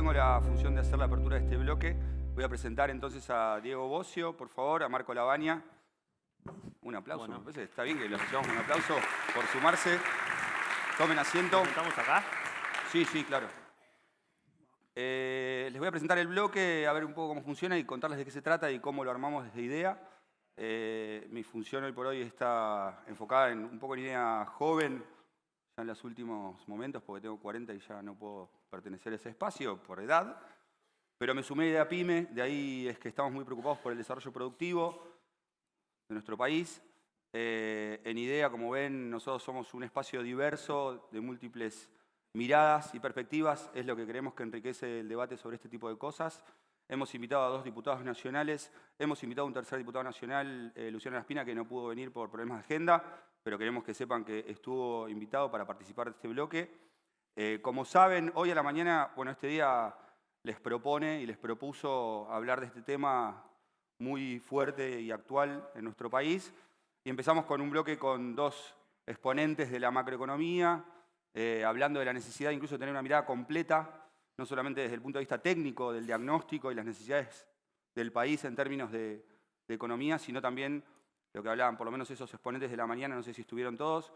tengo la función de hacer la apertura de este bloque. Voy a presentar entonces a Diego Bocio, por favor, a Marco Lavagna. Un aplauso, Bueno. me parece. Está bien que los llevamos un aplauso por sumarse. Tomen asiento. ¿Estamos acá? Sí, claro. Les voy a presentar el bloque, a ver un poco cómo funciona y contarles de qué se trata y cómo lo armamos desde IDEA. Mi función hoy por hoy está enfocada un poco en IDEA joven, ya en los últimos momentos, porque tengo 40 y ya no puedo pertenecer a ese espacio por edad. Pero me sumé a IDEA PYME, de ahí es que estamos muy preocupados por el desarrollo productivo de nuestro país. En IDEA, como ven, nosotros somos un espacio diverso, de múltiples miradas y perspectivas, es lo que creemos que enriquece el debate sobre este tipo de cosas. Hemos invitado a 2 diputados nacionales, hemos invitado a un tercer diputado nacional, Luciano Laspina, que no pudo venir por problemas de agenda, pero queremos que sepan que estuvo invitado para participar de este bloque. Como saben, hoy a la mañana, este día les propone y les propuso hablar de este tema muy fuerte y actual en nuestro país. Y empezamos con un bloque con 2 exponentes de la macroeconomía, hablando de la necesidad incluso de tener una mirada completa, no solamente desde el punto de vista técnico, del diagnóstico y las necesidades del país en términos de economía, sino también lo que hablaban, por lo menos esos exponentes de la mañana, no sé si estuvieron todos,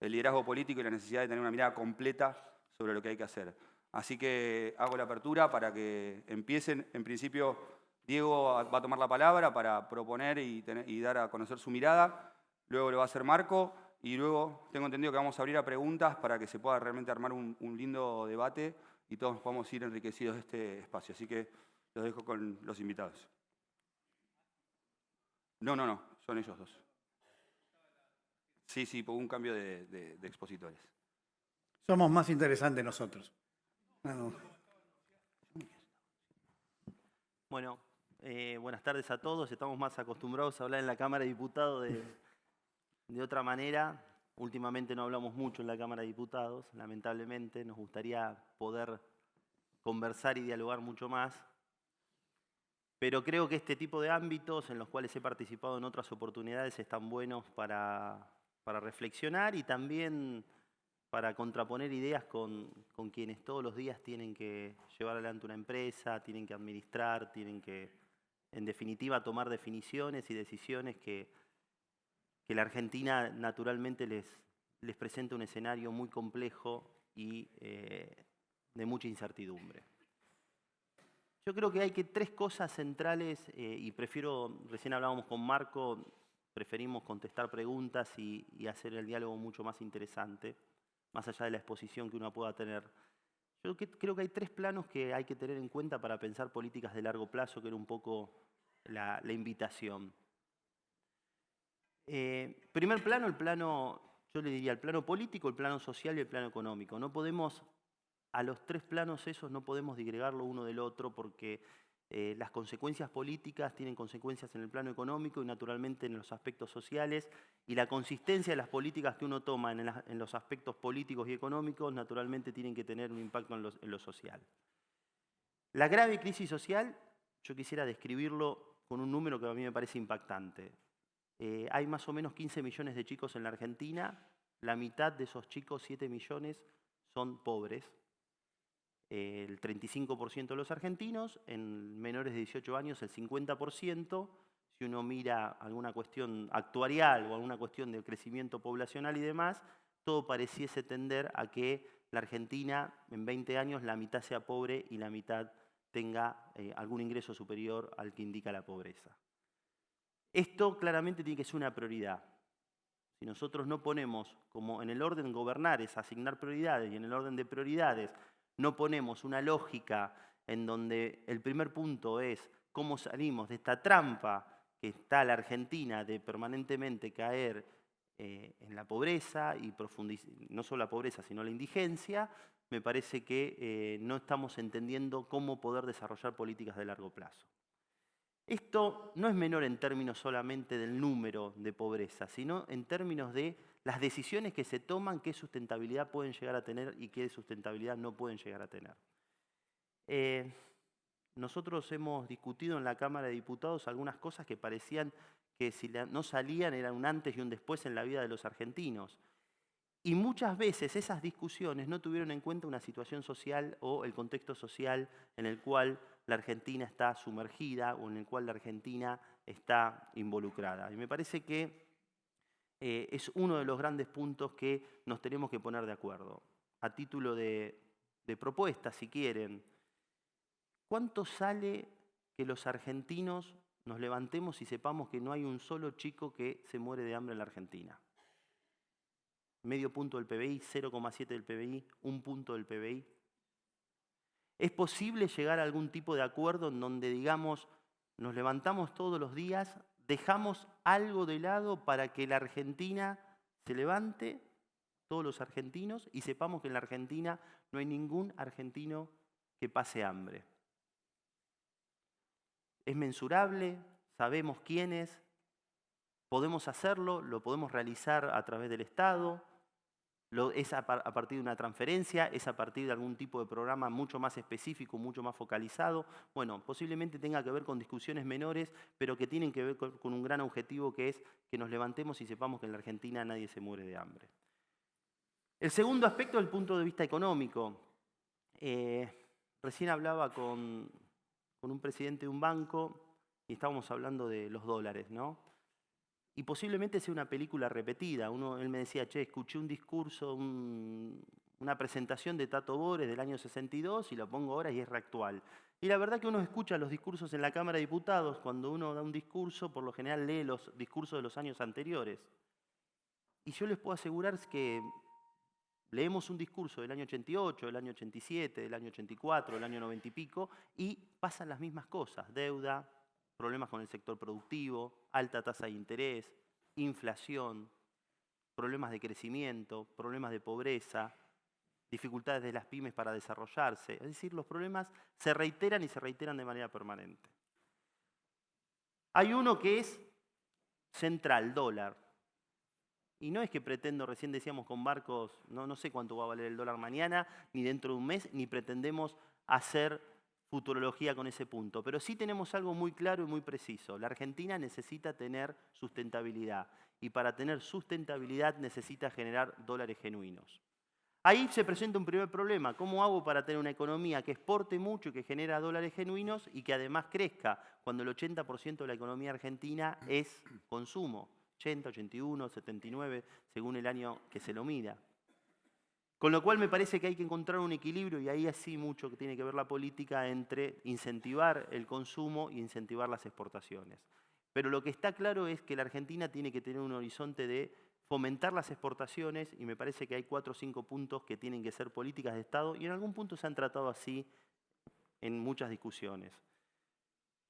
el liderazgo político y la necesidad de tener una mirada completa sobre lo que hay que hacer. Así que hago la apertura para que empiecen. En principio, Diego va a tomar la palabra para proponer y dar a conocer su mirada. Luego lo va a hacer Marco. Y luego tengo entendido que vamos a abrir a preguntas para que se pueda realmente armar un lindo debate y todos podamos ir enriquecidos de este espacio. Así que los dejo con los invitados. No, son ellos 2. Sí, por un cambio de expositores. Somos más interesantes nosotros. No. Bueno, buenas tardes a todos. Estamos más acostumbrados a hablar en la Cámara de Diputados de otra manera. Últimamente no hablamos mucho en la Cámara de Diputados, lamentablemente. Nos gustaría poder conversar y dialogar mucho más. Pero creo que este tipo de ámbitos en los cuales he participado en otras oportunidades están buenos para reflexionar y también para contraponer ideas con quienes todos los días tienen que llevar adelante una empresa, tienen que administrar, tienen que, en definitiva, tomar definiciones y decisiones que la Argentina naturalmente les presenta un escenario muy complejo y de mucha incertidumbre. Yo creo que hay 3 cosas centrales y recién hablábamos con Marco, preferimos contestar preguntas y hacer el diálogo mucho más interesante, más allá de la exposición que uno pueda tener. Yo creo que hay 3 planos que hay que tener en cuenta para pensar políticas de largo plazo, que era un poco la invitación. Primer plano, yo le diría el plano político, el plano social y el plano económico. No podemos, a los 3 planos esos no podemos digregarlo uno del otro porque las consecuencias políticas tienen consecuencias en el plano económico y naturalmente en los aspectos sociales, y la consistencia de las políticas que uno toma en los aspectos políticos y económicos naturalmente tienen que tener un impacto en lo social. La grave crisis social, yo quisiera describirlo con un número que a mí me parece impactante. Hay más o menos 15 millones de chicos en la Argentina, la mitad de esos chicos, 7 millones, son pobres. El 35% de los argentinos, en menores de 18 años el 50%. Si uno mira alguna cuestión actuarial o alguna cuestión del crecimiento poblacional y demás, todo pareciese tender a que la Argentina en 20 años la mitad sea pobre y la mitad tenga algún ingreso superior al que indica la pobreza. Esto claramente tiene que ser una prioridad. Si nosotros no ponemos, como en el orden gobernar es asignar prioridades, y en el orden de prioridades no ponemos una lógica en donde el primer punto es cómo salimos de esta trampa que está la Argentina de permanentemente caer en la pobreza y no solo la pobreza sino la indigencia, me parece que no estamos entendiendo cómo poder desarrollar políticas de largo plazo. Esto no es menor en términos solamente del número de pobreza, sino en términos de las decisiones que se toman, qué sustentabilidad pueden llegar a tener y qué sustentabilidad no pueden llegar a tener. Nosotros hemos discutido en la Cámara de Diputados algunas cosas que parecían que si no salían era un antes y un después en la vida de los argentinos. Y muchas veces esas discusiones no tuvieron en cuenta una situación social o el contexto social en el cual la Argentina está sumergida o en el cual la Argentina está involucrada. Y me parece que es uno de los grandes puntos que nos tenemos que poner de acuerdo. A título de propuesta, si quieren, ¿cuánto sale que los argentinos nos levantemos y sepamos que no hay un solo chico que se muere de hambre en la Argentina? Medio punto del PBI, 0,7 del PBI, 1 punto del PBI. ¿Es posible llegar a algún tipo de acuerdo en donde digamos, nos levantamos todos los días, dejamos algo de lado para que la Argentina se levante, todos los argentinos, y sepamos que en la Argentina no hay ningún argentino que pase hambre? ¿Es mensurable? ¿Sabemos quiénes? ¿Podemos hacerlo? ¿Lo podemos realizar a través del Estado? ¿Es a partir de una transferencia? ¿Es a partir de algún tipo de programa mucho más específico, mucho más focalizado? Bueno, posiblemente tenga que ver con discusiones menores, pero que tienen que ver con un gran objetivo, que es que nos levantemos y sepamos que en la Argentina nadie se muere de hambre. El segundo aspecto, el punto de vista económico. Recién hablaba con un presidente de un banco y estábamos hablando de los dólares, ¿no? Y posiblemente sea una película repetida. Él me decía, che, escuché un discurso, una presentación de Tato Bores del año 62 y lo pongo ahora y es reactual. Y la verdad que uno escucha los discursos en la Cámara de Diputados. Cuando uno da un discurso, por lo general lee los discursos de los años anteriores. Y yo les puedo asegurar que leemos un discurso del año 88, del año 87, del año 84, del año 90 y pico, y pasan las mismas cosas: deuda, problemas con el sector productivo, alta tasa de interés, inflación, problemas de crecimiento, problemas de pobreza, dificultades de las pymes para desarrollarse. Es decir, los problemas se reiteran y se reiteran de manera permanente. Hay uno que es central, dólar. Y no es que pretendo, recién decíamos con Marcos, no sé cuánto va a valer el dólar mañana, ni dentro de un mes, ni pretendemos hacer futurología con ese punto. Pero sí tenemos algo muy claro y muy preciso. La Argentina necesita tener sustentabilidad. Y para tener sustentabilidad necesita generar dólares genuinos. Ahí se presenta un primer problema. ¿Cómo hago para tener una economía que exporte mucho y que genera dólares genuinos y que además crezca cuando el 80% de la economía argentina es consumo? 80, 81, 79, según el año que se lo mida. Con lo cual me parece que hay que encontrar un equilibrio, y ahí así mucho que tiene que ver la política, entre incentivar el consumo y incentivar las exportaciones. Pero lo que está claro es que la Argentina tiene que tener un horizonte de fomentar las exportaciones, y me parece que hay 4 o 5 puntos que tienen que ser políticas de Estado, y en algún punto se han tratado así en muchas discusiones.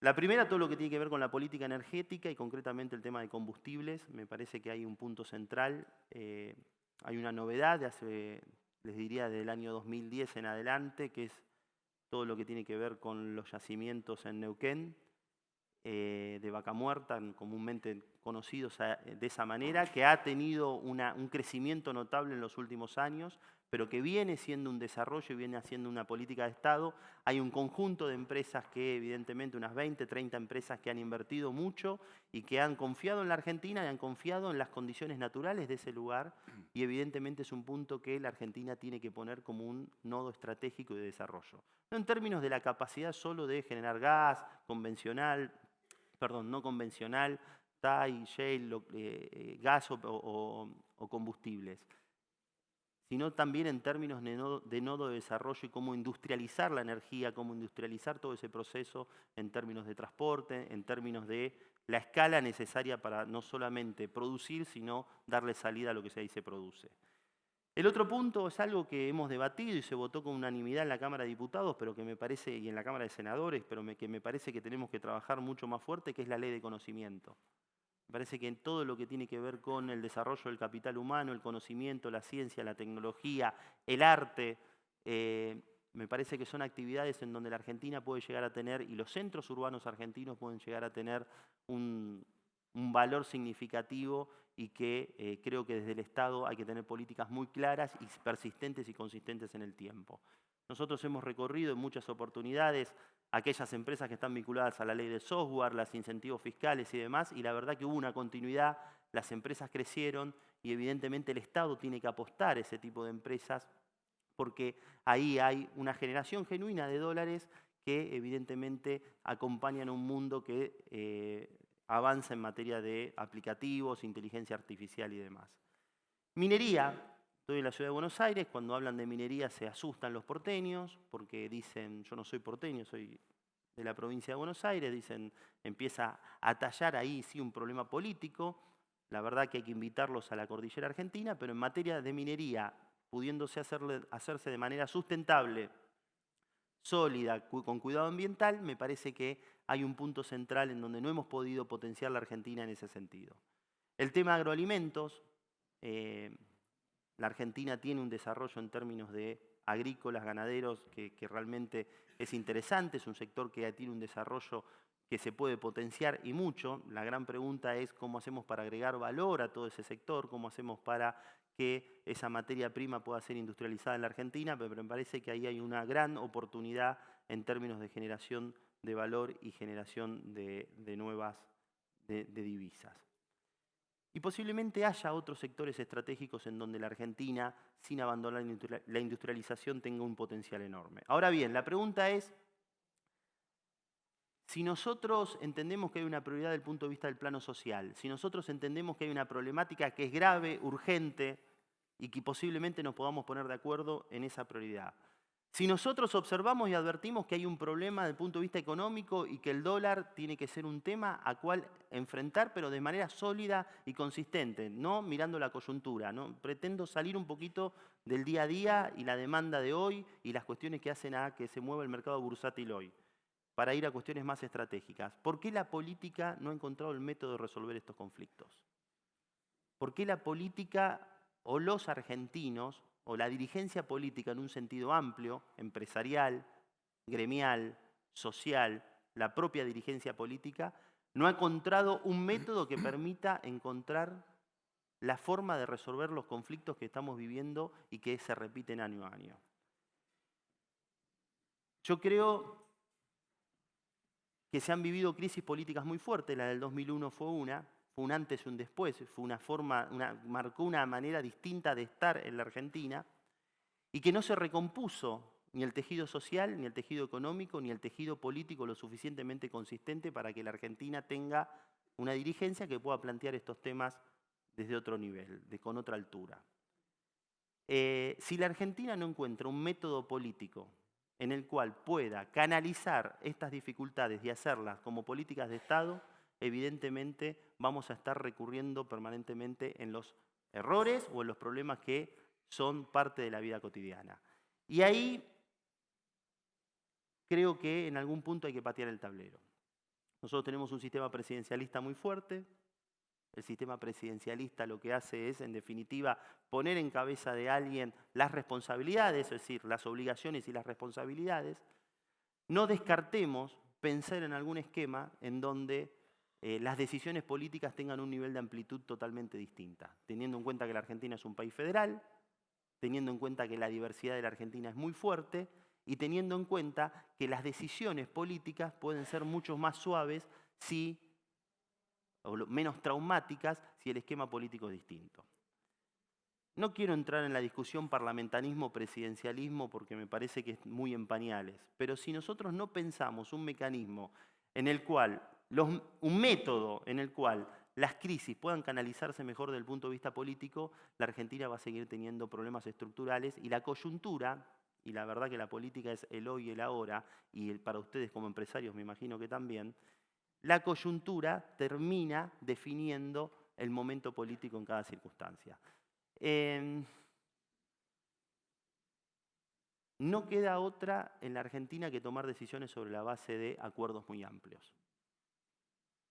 La primera, todo lo que tiene que ver con la política energética y concretamente el tema de combustibles. Me parece que hay un punto central. Hay una novedad de hace, les diría, del año 2010 en adelante, que es todo lo que tiene que ver con los yacimientos en Neuquén, de Vaca Muerta, comúnmente conocidos de esa manera, que ha tenido un crecimiento notable en los últimos años, pero que viene siendo un desarrollo y viene haciendo una política de Estado. Hay un conjunto de empresas que, evidentemente, unas 20, 30 empresas que han invertido mucho y que han confiado en la Argentina y han confiado en las condiciones naturales de ese lugar, y evidentemente es un punto que la Argentina tiene que poner como un nodo estratégico de desarrollo. No en términos de la capacidad solo de generar gas convencional, no convencional, TAI, shale, gas o combustibles, sino también en términos de nodo de desarrollo y cómo industrializar la energía, cómo industrializar todo ese proceso en términos de transporte, en términos de la escala necesaria para no solamente producir, sino darle salida a lo que ahí se produce. El otro punto es algo que hemos debatido y se votó con unanimidad en la Cámara de Diputados, pero que me parece, y en la Cámara de Senadores, pero que me parece que tenemos que trabajar mucho más fuerte, que es la ley de conocimiento. Me parece que en todo lo que tiene que ver con el desarrollo del capital humano, el conocimiento, la ciencia, la tecnología, el arte, me parece que son actividades en donde la Argentina puede llegar a tener, y los centros urbanos argentinos pueden llegar a tener un valor significativo, y que creo que desde el Estado hay que tener políticas muy claras y persistentes y consistentes en el tiempo. Nosotros hemos recorrido en muchas oportunidades aquellas empresas que están vinculadas a la ley de software, los incentivos fiscales y demás, y la verdad que hubo una continuidad. las empresas crecieron y evidentemente el Estado tiene que apostar a ese tipo de empresas porque ahí hay una generación genuina de dólares que evidentemente acompañan a un mundo que avanza en materia de aplicativos, inteligencia artificial y demás. Minería. Estoy en la ciudad de Buenos Aires, cuando hablan de minería se asustan los porteños, porque dicen, yo no soy porteño, soy de la provincia de Buenos Aires, dicen, empieza a tallar ahí sí un problema político, la verdad que hay que invitarlos a la cordillera argentina, pero en materia de minería, pudiéndose hacerse de manera sustentable, sólida, con cuidado ambiental, me parece que hay un punto central en donde no hemos podido potenciar la Argentina en ese sentido. El tema de agroalimentos, la Argentina tiene un desarrollo en términos de agrícolas, ganaderos, que realmente es interesante, es un sector que tiene un desarrollo que se puede potenciar y mucho. La gran pregunta es cómo hacemos para agregar valor a todo ese sector, cómo hacemos para que esa materia prima pueda ser industrializada en la Argentina, pero me parece que ahí hay una gran oportunidad en términos de generación de valor y generación de nuevas divisas. Y posiblemente haya otros sectores estratégicos en donde la Argentina, sin abandonar la industrialización, tenga un potencial enorme. Ahora bien, la pregunta es, si nosotros entendemos que hay una prioridad desde el punto de vista del plano social, si nosotros entendemos que hay una problemática que es grave, urgente, y que posiblemente nos podamos poner de acuerdo en esa prioridad, si nosotros observamos y advertimos que hay un problema desde el punto de vista económico y que el dólar tiene que ser un tema a cual enfrentar, pero de manera sólida y consistente, no mirando la coyuntura, ¿no? Pretendo salir un poquito del día a día y la demanda de hoy y las cuestiones que hacen a que se mueva el mercado bursátil hoy, para ir a cuestiones más estratégicas. ¿Por qué la política no ha encontrado el método de resolver estos conflictos? ¿Por qué la política o los argentinos o la dirigencia política en un sentido amplio, empresarial, gremial, social, la propia dirigencia política, no ha encontrado un método que permita encontrar la forma de resolver los conflictos que estamos viviendo y que se repiten año a año? Yo creo que se han vivido crisis políticas muy fuertes, la del 2001 fue un antes y un después, marcó una manera distinta de estar en la Argentina y que no se recompuso ni el tejido social, ni el tejido económico, ni el tejido político lo suficientemente consistente para que la Argentina tenga una dirigencia que pueda plantear estos temas desde otro nivel, con otra altura. Si la Argentina no encuentra un método político en el cual pueda canalizar estas dificultades y hacerlas como políticas de Estado, evidentemente vamos a estar recurriendo permanentemente en los errores o en los problemas que son parte de la vida cotidiana. Y ahí creo que en algún punto hay que patear el tablero. Nosotros tenemos un sistema presidencialista muy fuerte. El sistema presidencialista lo que hace es, en definitiva, poner en cabeza de alguien las responsabilidades, es decir, las obligaciones y las responsabilidades. No descartemos pensar en algún esquema en donde las decisiones políticas tengan un nivel de amplitud totalmente distinta, teniendo en cuenta que la Argentina es un país federal, teniendo en cuenta que la diversidad de la Argentina es muy fuerte y teniendo en cuenta que las decisiones políticas pueden ser mucho más suaves o menos traumáticas si el esquema político es distinto. No quiero entrar en la discusión parlamentarismo-presidencialismo porque me parece que es muy en pañales, pero si nosotros no pensamos un mecanismo en el cual, un método en el cual las crisis puedan canalizarse mejor desde el punto de vista político, la Argentina va a seguir teniendo problemas estructurales y la coyuntura, y la verdad que la política es el hoy y el ahora, y para ustedes como empresarios me imagino que también, la coyuntura termina definiendo el momento político en cada circunstancia. No queda otra en la Argentina que tomar decisiones sobre la base de acuerdos muy amplios.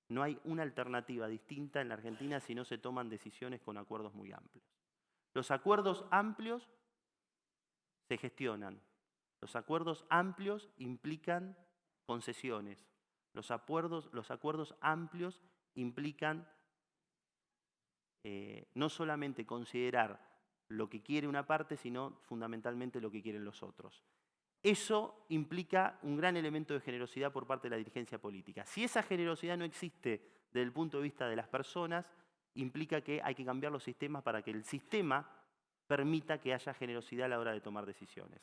No hay una alternativa distinta en la Argentina si no se toman decisiones con acuerdos muy amplios. Los acuerdos amplios se gestionan. Los acuerdos amplios implican concesiones. Los acuerdos amplios implican no solamente considerar lo que quiere una parte, sino fundamentalmente lo que quieren los otros. Eso implica un gran elemento de generosidad por parte de la dirigencia política. Si esa generosidad no existe desde el punto de vista de las personas, implica que hay que cambiar los sistemas para que el sistema permita que haya generosidad a la hora de tomar decisiones.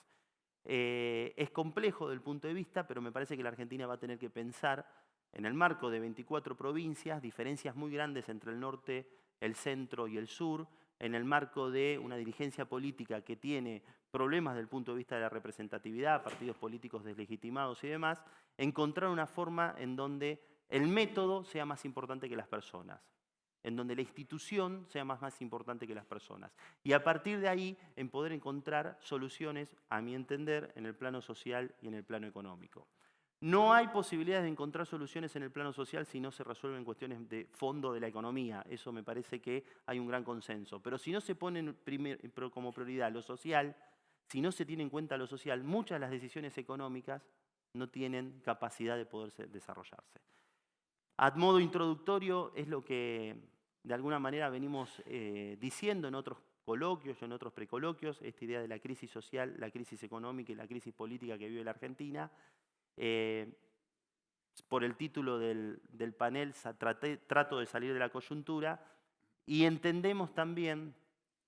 Es complejo desde el punto de vista, pero me parece que la Argentina va a tener que pensar en el marco de 24 provincias, diferencias muy grandes entre el norte, el centro y el sur, en el marco de una dirigencia política que tiene problemas desde el punto de vista de la representatividad, partidos políticos deslegitimados y demás, encontrar una forma en donde el método sea más importante que las personas, en donde la institución sea más importante que las personas. Y a partir de ahí, en poder encontrar soluciones, a mi entender, en el plano social y en el plano económico. No hay posibilidades de encontrar soluciones en el plano social si no se resuelven cuestiones de fondo de la economía. Eso me parece que hay un gran consenso. Pero si no se pone como prioridad lo social, si no se tiene en cuenta lo social, muchas de las decisiones económicas no tienen capacidad de poder desarrollarse. A modo introductorio es lo que de alguna manera venimos diciendo en otros coloquios o en otros precoloquios, esta idea de la crisis social, la crisis económica y la crisis política que vive la Argentina. Por el título del panel, trato de salir de la coyuntura, y entendemos también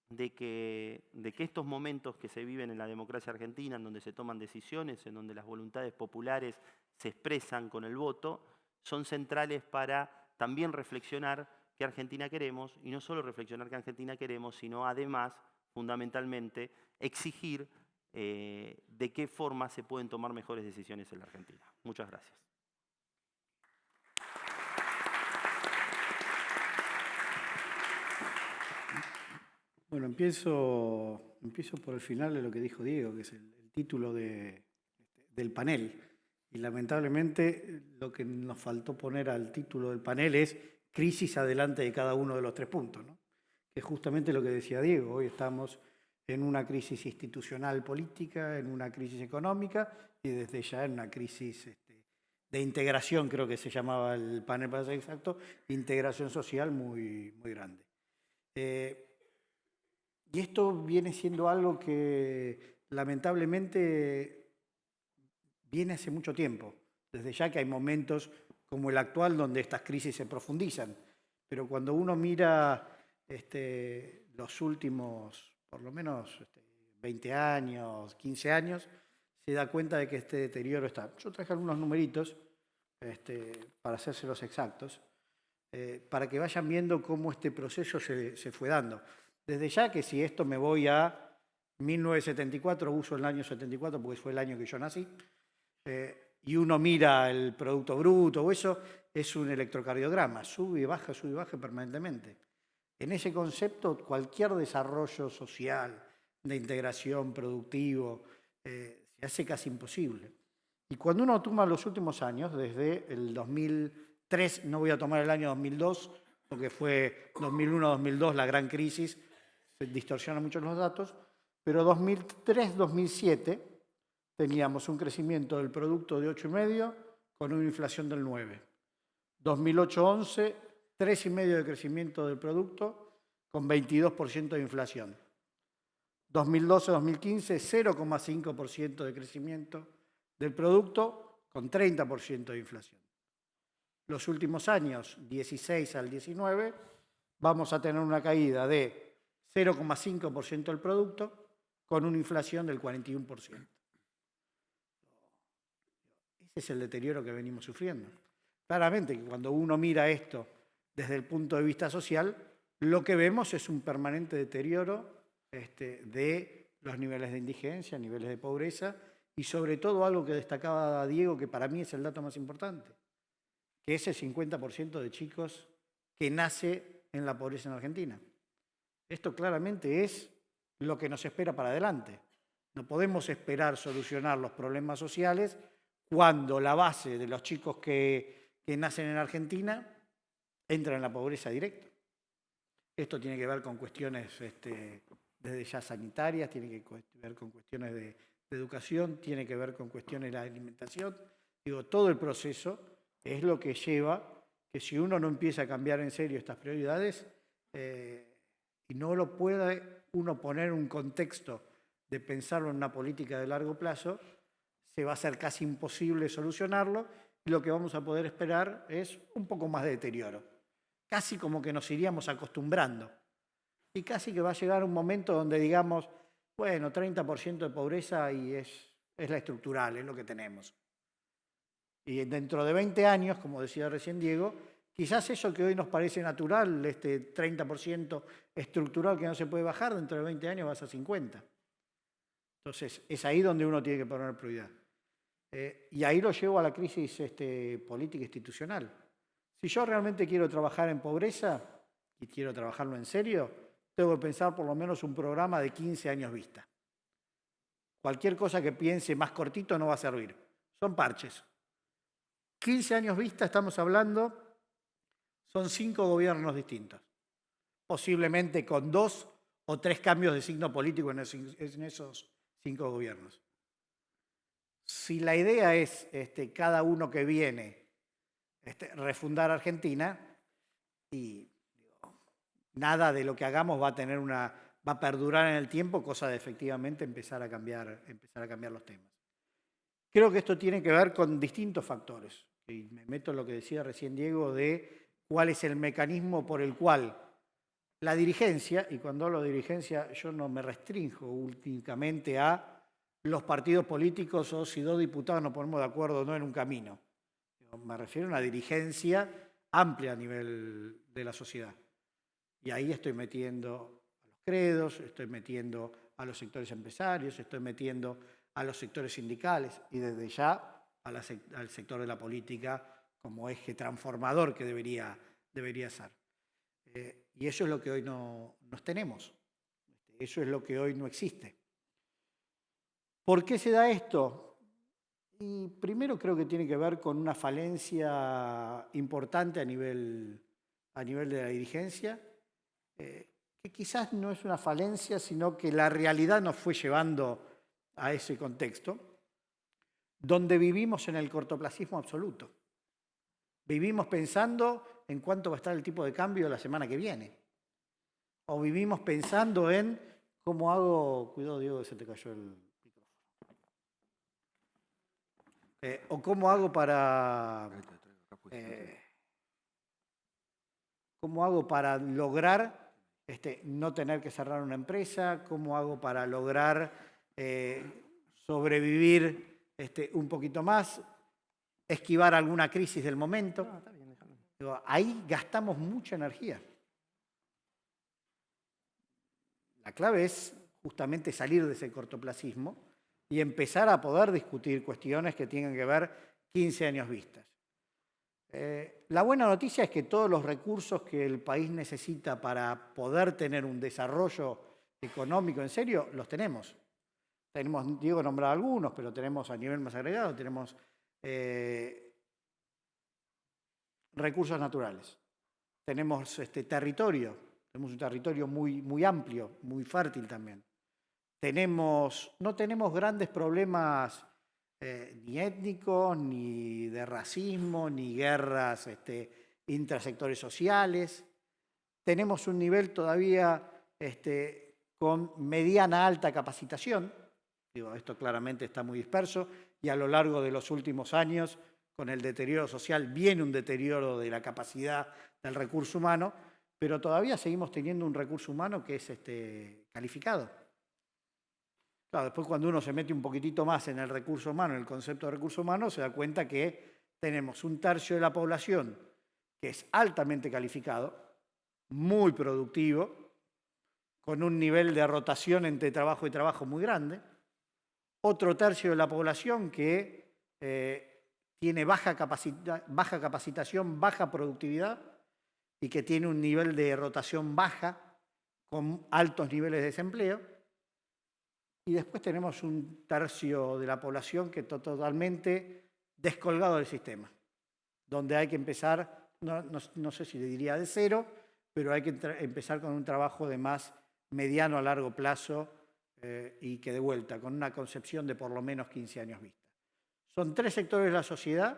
de que estos momentos que se viven en la democracia argentina, en donde se toman decisiones, en donde las voluntades populares se expresan con el voto, son centrales para también reflexionar qué Argentina queremos, y no solo reflexionar qué Argentina queremos, sino además, fundamentalmente, exigir de qué forma se pueden tomar mejores decisiones en la Argentina. Muchas gracias. Bueno, empiezo por el final de lo que dijo Diego, que es el título del panel. Y lamentablemente lo que nos faltó poner al título del panel es crisis adelante de cada uno de los 3 puntos, ¿no? Que es justamente lo que decía Diego. Hoy estamos en una crisis institucional política, en una crisis económica y desde ya en una crisis de integración, creo que se llamaba el panel para ser exacto, integración social muy, muy grande. Y esto viene siendo algo que lamentablemente viene hace mucho tiempo, desde ya que hay momentos como el actual donde estas crisis se profundizan, pero cuando uno mira los últimos, por lo menos 20 años, 15 años, se da cuenta de que este deterioro está. Yo traje algunos numeritos para hacérselos exactos, para que vayan viendo cómo este proceso se fue dando. Desde ya que si esto me voy a 1974, uso el año 74 porque fue el año que yo nací, y uno mira el Producto Bruto o eso, es un electrocardiograma, sube y baja permanentemente. En ese concepto, cualquier desarrollo social, de integración, productivo, se hace casi imposible. Y cuando uno toma los últimos años, desde el 2003, no voy a tomar el año 2002, porque fue 2001-2002 la gran crisis, se distorsionan mucho los datos, pero 2003-2007 teníamos un crecimiento del producto de 8,5 con una inflación del 9. 2008-11, 3,5 de crecimiento del producto con 22% de inflación. 2012-2015, 0,5% de crecimiento del producto con 30% de inflación. Los últimos años, 16 al 19, vamos a tener una caída de 0,5% del producto con una inflación del 41%. Ese es el deterioro que venimos sufriendo. Claramente que cuando uno mira esto desde el punto de vista social, lo que vemos es un permanente deterioro de los niveles de indigencia, niveles de pobreza y sobre todo algo que destacaba Diego, que para mí es el dato más importante, que es el 50% de chicos que nace en la pobreza en Argentina. Esto claramente es lo que nos espera para adelante. No podemos esperar solucionar los problemas sociales cuando la base de los chicos que nacen en Argentina entran en la pobreza directa. Esto tiene que ver con cuestiones desde ya sanitarias, tiene que ver con cuestiones de educación, tiene que ver con cuestiones de la alimentación. Digo, todo el proceso es lo que lleva que si uno no empieza a cambiar en serio estas prioridades y no lo puede uno poner en un contexto de pensarlo en una política de largo plazo, se va a hacer casi imposible solucionarlo y lo que vamos a poder esperar es un poco más de deterioro. casi como que nos iríamos acostumbrando. Y casi que va a llegar un momento donde digamos, bueno, 30% de pobreza y es la estructural, es lo que tenemos. Y dentro de 20 años, como decía recién Diego, quizás eso que hoy nos parece natural, este 30% estructural que no se puede bajar, dentro de 20 años vas a 50%. Entonces, es ahí donde uno tiene que poner prioridad. Y ahí lo llevo a la crisis política institucional. Si yo realmente quiero trabajar en pobreza y quiero trabajarlo en serio, tengo que pensar por lo menos un programa de 15 años vista. Cualquier cosa que piense más cortito no va a servir. Son parches. 15 años vista, estamos hablando, son 5 gobiernos distintos. Posiblemente con 2 o 3 cambios de signo político en esos 5 gobiernos. Si la idea es cada uno que viene refundar Argentina, y nada de lo que hagamos va a perdurar en el tiempo, cosa de efectivamente empezar a cambiar los temas. Creo que esto tiene que ver con distintos factores. Y me meto en lo que decía recién Diego de cuál es el mecanismo por el cual la dirigencia, y cuando hablo de dirigencia yo no me restrinjo únicamente a los partidos políticos o si 2 diputados nos ponemos de acuerdo o no en un camino. Me refiero a una dirigencia amplia a nivel de la sociedad. Y ahí estoy metiendo a los credos, estoy metiendo a los sectores empresarios, estoy metiendo a los sectores sindicales y desde ya al sector de la política como eje transformador que debería ser. Y eso es lo que hoy no tenemos. Eso es lo que hoy no existe. ¿Por qué se da esto? Y primero creo que tiene que ver con una falencia importante a nivel de la dirigencia, que quizás no es una falencia, sino que la realidad nos fue llevando a ese contexto, donde vivimos en el cortoplacismo absoluto. Vivimos pensando en cuánto va a estar el tipo de cambio la semana que viene. O vivimos pensando en cómo hago... Cuidado, Diego, que se te cayó el micrófono. O cómo hago para... ¿Cómo hago para lograr no tener que cerrar una empresa? ¿Cómo hago para lograr sobrevivir un poquito más? Esquivar alguna crisis del momento. No, está bien, déjalo. Ahí gastamos mucha energía. La clave es justamente salir de ese cortoplacismo y empezar a poder discutir cuestiones que tengan que ver 15 años vistas. La buena noticia es que todos los recursos que el país necesita para poder tener un desarrollo económico en serio, los tenemos. Diego nombraba algunos, pero tenemos a nivel más agregado, tenemos recursos naturales, tenemos territorio, tenemos un territorio muy amplio, muy fértil también. No tenemos grandes problemas ni étnicos, ni de racismo, ni guerras intrasectores sociales. Tenemos un nivel todavía con mediana alta capacitación. Esto claramente está muy disperso y a lo largo de los últimos años, con el deterioro social, viene un deterioro de la capacidad del recurso humano, pero todavía seguimos teniendo un recurso humano que es calificado. Claro, después cuando uno se mete un poquitito más en el recurso humano, en el concepto de recurso humano, se da cuenta que tenemos un tercio de la población que es altamente calificado, muy productivo, con un nivel de rotación entre trabajo y trabajo muy grande, otro tercio de la población que tiene baja capacitación, baja productividad y que tiene un nivel de rotación baja con altos niveles de desempleo. Y después tenemos un tercio de la población que está totalmente descolgado del sistema, donde hay que empezar, no sé si le diría de cero, pero hay que empezar con un trabajo de más mediano a largo plazo y que de vuelta, con una concepción de por lo menos 15 años vista. Son 3 sectores de la sociedad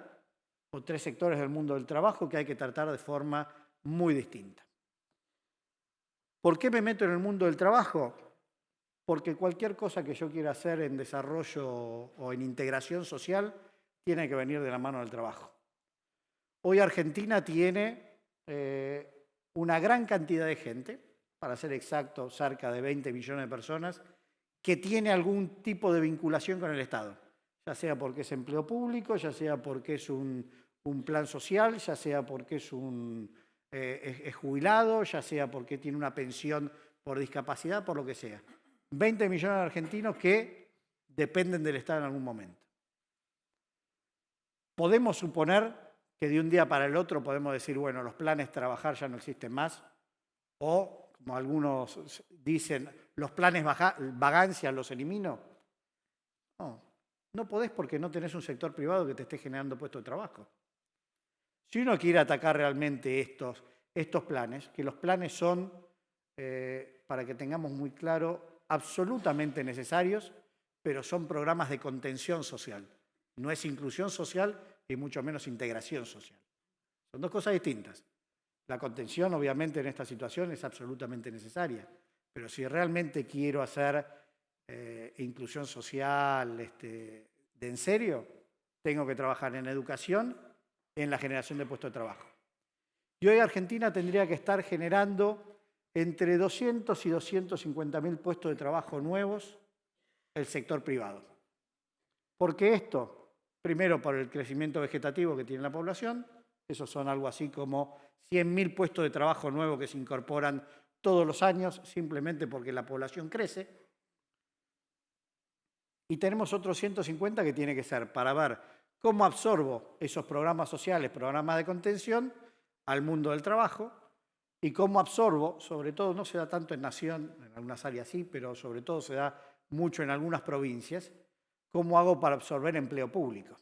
o 3 sectores del mundo del trabajo que hay que tratar de forma muy distinta. ¿Por qué me meto en el mundo del trabajo? Porque cualquier cosa que yo quiera hacer en desarrollo o en integración social tiene que venir de la mano del trabajo. Hoy Argentina tiene una gran cantidad de gente, para ser exacto, cerca de 20 millones de personas, que tiene algún tipo de vinculación con el Estado, ya sea porque es empleo público, ya sea porque es un plan social, ya sea porque es jubilado, ya sea porque tiene una pensión por discapacidad, por lo que sea. 20 millones de argentinos que dependen del Estado en algún momento. Podemos suponer que de un día para el otro podemos decir, bueno, los planes trabajar ya no existen más, o, como algunos dicen, los planes vagancia los elimino. No, no podés porque no tenés un sector privado que te esté generando puestos de trabajo. Si uno quiere atacar realmente estos planes, que los planes son, para que tengamos muy claro, absolutamente necesarios, pero son programas de contención social. No es inclusión social y mucho menos integración social. Son dos cosas distintas. La contención, obviamente, en esta situación es absolutamente necesaria, pero si realmente quiero hacer inclusión social de en serio, tengo que trabajar en educación, en la generación de puestos de trabajo. Y hoy Argentina tendría que estar generando entre 200 y 250.000 puestos de trabajo nuevos el sector privado. Porque esto, primero por el crecimiento vegetativo que tiene la población, esos son algo así como 100.000 puestos de trabajo nuevos que se incorporan todos los años, simplemente porque la población crece. Y tenemos otros 150 que tiene que ser para ver cómo absorbo esos programas sociales, programas de contención, al mundo del trabajo, y cómo absorbo, sobre todo, no se da tanto en Nación, en algunas áreas sí, pero sobre todo se da mucho en algunas provincias, cómo hago para absorber empleo público.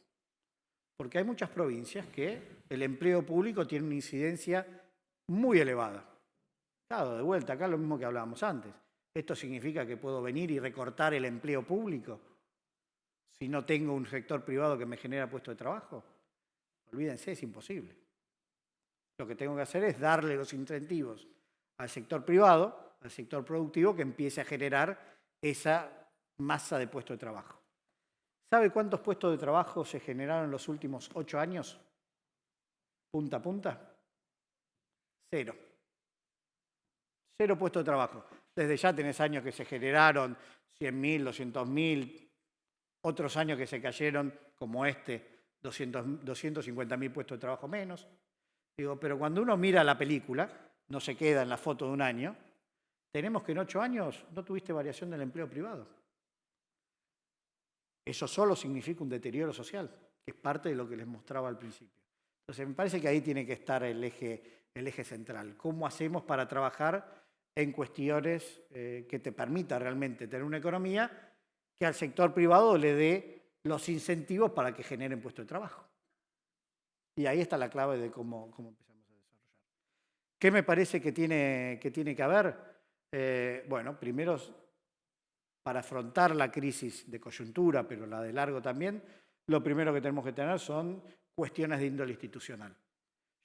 Porque hay muchas provincias que el empleo público tiene una incidencia muy elevada. Claro, de vuelta, acá lo mismo que hablábamos antes. ¿Esto significa que puedo venir y recortar el empleo público si no tengo un sector privado que me genera puestos de trabajo? Olvídense, es imposible. Lo que tengo que hacer es darle los incentivos al sector privado, al sector productivo, que empiece a generar esa masa de puestos de trabajo. ¿Sabe cuántos puestos de trabajo se generaron en los últimos 8 años? Punta a punta. 0. 0 puestos de trabajo. Desde ya tenés años que se generaron 100.000, 200.000, otros años que se cayeron, como 250.000 puestos de trabajo menos. Digo, pero cuando uno mira la película, no se queda en la foto de un año, tenemos que en 8 años no tuviste variación del empleo privado. Eso solo significa un deterioro social, que es parte de lo que les mostraba al principio. Entonces, me parece que ahí tiene que estar el eje central. ¿Cómo hacemos para trabajar en cuestiones que te permita realmente tener una economía que al sector privado le dé los incentivos para que generen puestos de trabajo? Y ahí está la clave de cómo empezamos a desarrollar. ¿Qué me parece que tiene que haber? Bueno, primero, para afrontar la crisis de coyuntura, pero la de largo también, lo primero que tenemos que tener son cuestiones de índole institucional.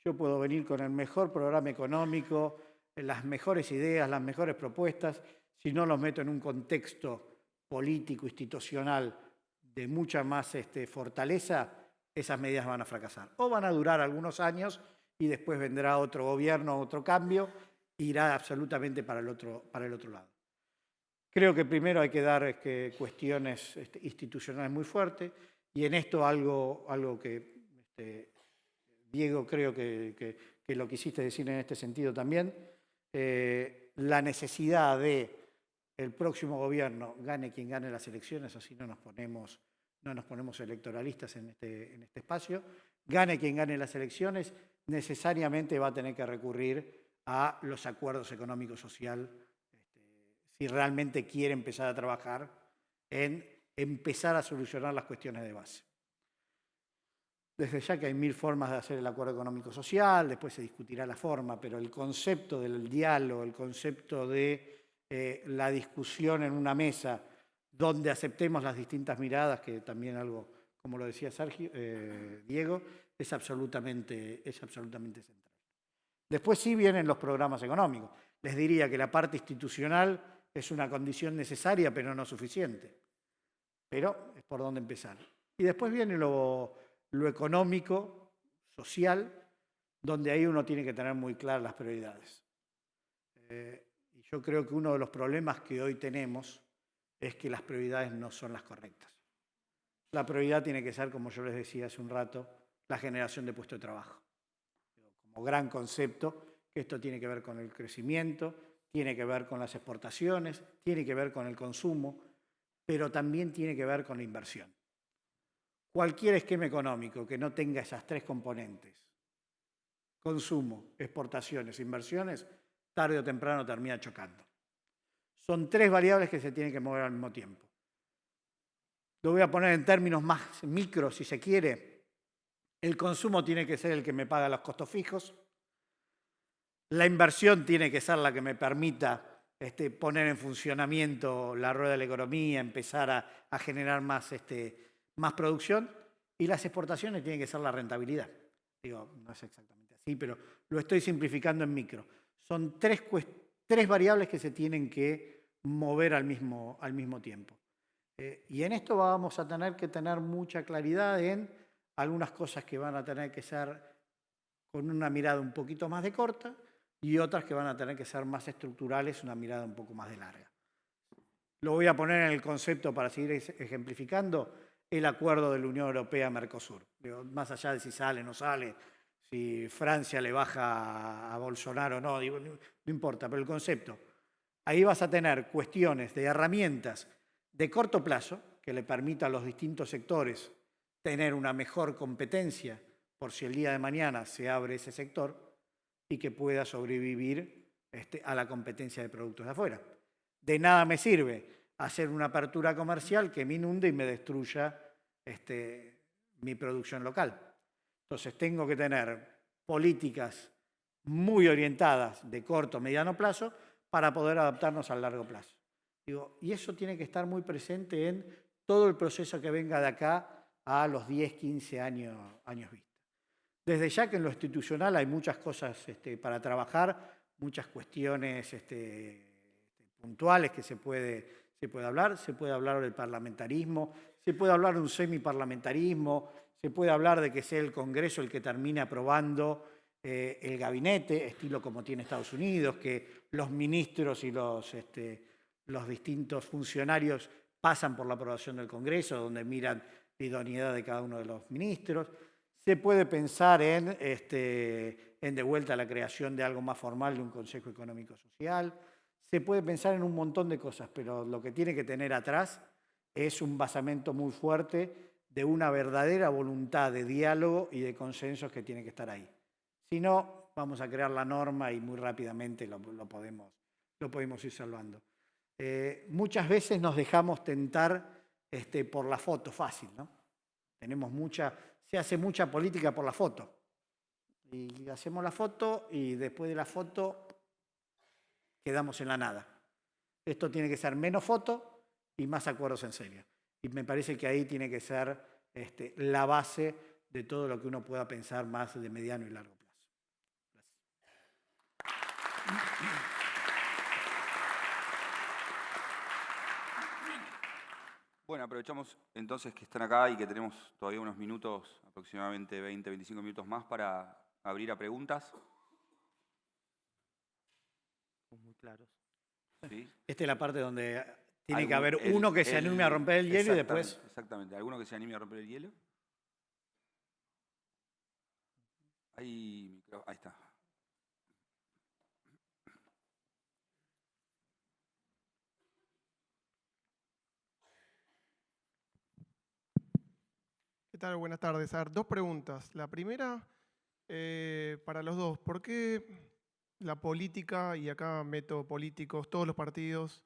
Yo puedo venir con el mejor programa económico, las mejores ideas, las mejores propuestas, si no los meto en un contexto político, institucional de mucha más fortaleza, esas medidas van a fracasar. O van a durar algunos años y después vendrá otro gobierno, otro cambio, e irá absolutamente para el otro lado. Creo que primero hay que dar cuestiones institucionales muy fuertes y en esto algo que, Diego, creo que lo quisiste decir en este sentido también, la necesidad de el próximo gobierno, gane quien gane las elecciones, así no nos ponemos electoralistas en este espacio, gane quien gane las elecciones, necesariamente va a tener que recurrir a los acuerdos económicos sociales si realmente quiere empezar a trabajar en empezar a solucionar las cuestiones de base. Desde ya que hay 1000 formas de hacer el acuerdo económico social, después se discutirá la forma, pero el concepto del diálogo, el concepto de la discusión en una mesa donde aceptemos las distintas miradas, que también algo, como lo decía Diego, es absolutamente central. Después sí vienen los programas económicos. Les diría que la parte institucional es una condición necesaria, pero no suficiente. Pero es por donde empezar. Y después viene lo económico, social, donde ahí uno tiene que tener muy claras las prioridades. Y yo creo que uno de los problemas que hoy tenemos es que las prioridades no son las correctas. La prioridad tiene que ser, como yo les decía hace un rato, la generación de puestos de trabajo. Como gran concepto, que esto tiene que ver con el crecimiento, tiene que ver con las exportaciones, tiene que ver con el consumo, pero también tiene que ver con la inversión. Cualquier esquema económico que no tenga esas tres componentes, consumo, exportaciones, inversiones, tarde o temprano termina chocando. Son tres variables que se tienen que mover al mismo tiempo. Lo voy a poner en términos más micro, si se quiere. El consumo tiene que ser el que me paga los costos fijos. La inversión tiene que ser la que me permita poner en funcionamiento la rueda de la economía, empezar a generar más producción. Y las exportaciones tienen que ser la rentabilidad. Digo, no es exactamente así, pero lo estoy simplificando en micro. Son tres variables que se tienen que mover al mismo tiempo. Y en esto vamos a tener que tener mucha claridad en algunas cosas que van a tener que ser con una mirada un poquito más de corta y otras que van a tener que ser más estructurales, una mirada un poco más de larga. Lo voy a poner en el concepto para seguir ejemplificando el acuerdo de la Unión Europea-Mercosur. Más allá de si sale o no sale, si Francia le baja a Bolsonaro o no, no importa, pero el concepto. Ahí vas a tener cuestiones de herramientas de corto plazo que le permita a los distintos sectores tener una mejor competencia por si el día de mañana se abre ese sector y que pueda sobrevivir a la competencia de productos de afuera. De nada me sirve hacer una apertura comercial que me inunde y me destruya mi producción local. Entonces tengo que tener políticas muy orientadas de corto o mediano plazo para poder adaptarnos al largo plazo. Y eso tiene que estar muy presente en todo el proceso que venga de acá a los 10, 15 años vista. Desde ya que en lo institucional hay muchas cosas para trabajar, muchas cuestiones puntuales que se puede hablar. Se puede hablar del parlamentarismo, se puede hablar de un semiparlamentarismo, se puede hablar de que sea el Congreso el que termine aprobando el gabinete, estilo como tiene Estados Unidos, que los ministros y los distintos funcionarios pasan por la aprobación del Congreso, donde miran la idoneidad de cada uno de los ministros. Se puede pensar en de vuelta la creación de algo más formal de un Consejo Económico Social. Se puede pensar en un montón de cosas, pero lo que tiene que tener atrás es un basamento muy fuerte de una verdadera voluntad de diálogo y de consensos que tiene que estar ahí. Si no, vamos a crear la norma y muy rápidamente lo podemos ir salvando. Muchas veces nos dejamos tentar por la foto fácil, ¿no? Se hace mucha política por la foto. Y hacemos la foto y después de la foto quedamos en la nada. Esto tiene que ser menos foto y más acuerdos en serio. Y me parece que ahí tiene que ser la base de todo lo que uno pueda pensar más de mediano y largo plazo. Gracias. Bueno, aprovechamos entonces que están acá y que tenemos todavía unos minutos, aproximadamente 20, 25 minutos más para abrir a preguntas. Muy claros. ¿Sí? Esta es la parte donde tiene que haber uno que se anime a romper el hielo y después... Exactamente, ¿alguno que se anime a romper el hielo? Ahí está. ¿Qué tal? Buenas tardes. A ver, dos preguntas. La primera, para los dos. ¿Por qué la política, y acá meto políticos, todos los partidos,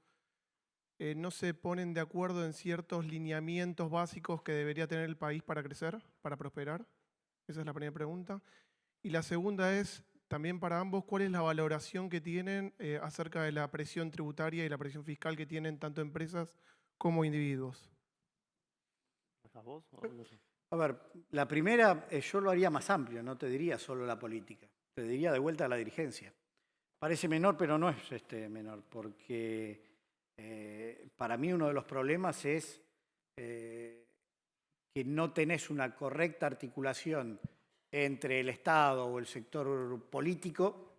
no se ponen de acuerdo en ciertos lineamientos básicos que debería tener el país para crecer, para prosperar? Esa es la primera pregunta. Y la segunda es, también para ambos, ¿cuál es la valoración que tienen acerca de la presión tributaria y la presión fiscal que tienen tanto empresas como individuos? ¿A vos? A ver, la primera yo lo haría más amplio, no te diría solo la política, te diría de vuelta a la dirigencia. Parece menor, pero no es menor, porque para mí uno de los problemas es que no tenés una correcta articulación entre el Estado o el sector político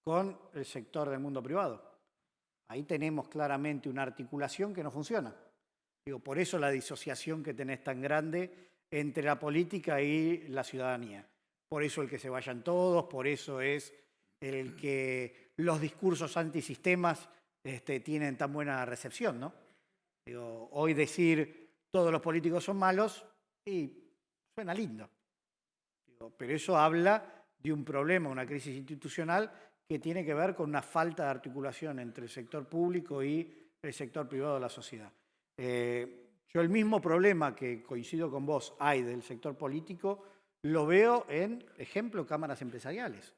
con el sector del mundo privado. Ahí tenemos claramente una articulación que no funciona. Digo, por eso la disociación que tenés tan grande entre la política y la ciudadanía. Por eso el que se vayan todos, por eso es el que los discursos antisistemas tienen tan buena recepción, ¿no? Digo, hoy decir todos los políticos son malos y suena lindo. Digo, pero eso habla de un problema, una crisis institucional que tiene que ver con una falta de articulación entre el sector público y el sector privado de la sociedad. Yo el mismo problema que coincido con vos hay del sector político, lo veo en, ejemplo, cámaras empresariales,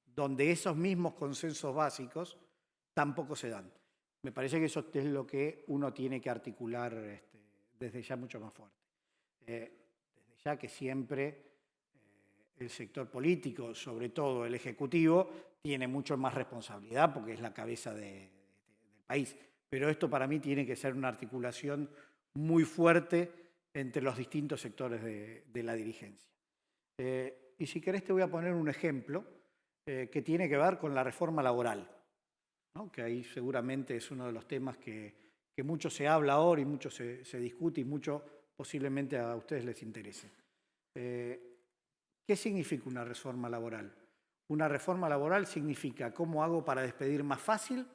donde esos mismos consensos básicos tampoco se dan. Me parece que eso es lo que uno tiene que articular desde ya mucho más fuerte. Desde ya que siempre el sector político, sobre todo el ejecutivo, tiene mucho más responsabilidad porque es la cabeza del país. Pero esto para mí tiene que ser una articulación muy fuerte entre los distintos sectores de la dirigencia. Y si querés te voy a poner un ejemplo que tiene que ver con la reforma laboral, ¿no? Que ahí seguramente es uno de los temas que mucho se habla ahora y mucho se discute y mucho posiblemente a ustedes les interese. ¿Qué significa una reforma laboral? Una reforma laboral significa cómo hago para despedir más fácil,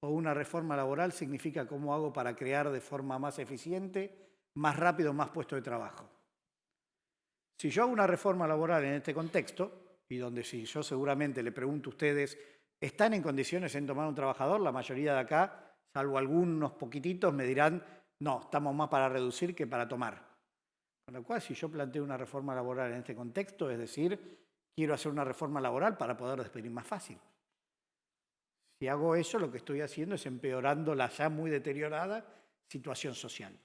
o una reforma laboral significa cómo hago para crear de forma más eficiente, más rápido, más puestos de trabajo. Si yo hago una reforma laboral en este contexto, y donde si yo seguramente le pregunto a ustedes, ¿están en condiciones en tomar un trabajador? La mayoría de acá, salvo algunos poquititos, me dirán, no, estamos más para reducir que para tomar. Con lo cual, si yo planteo una reforma laboral en este contexto, es decir, quiero hacer una reforma laboral para poder despedir más fácil. Si hago eso, lo que estoy haciendo es empeorando la ya muy deteriorada situación social.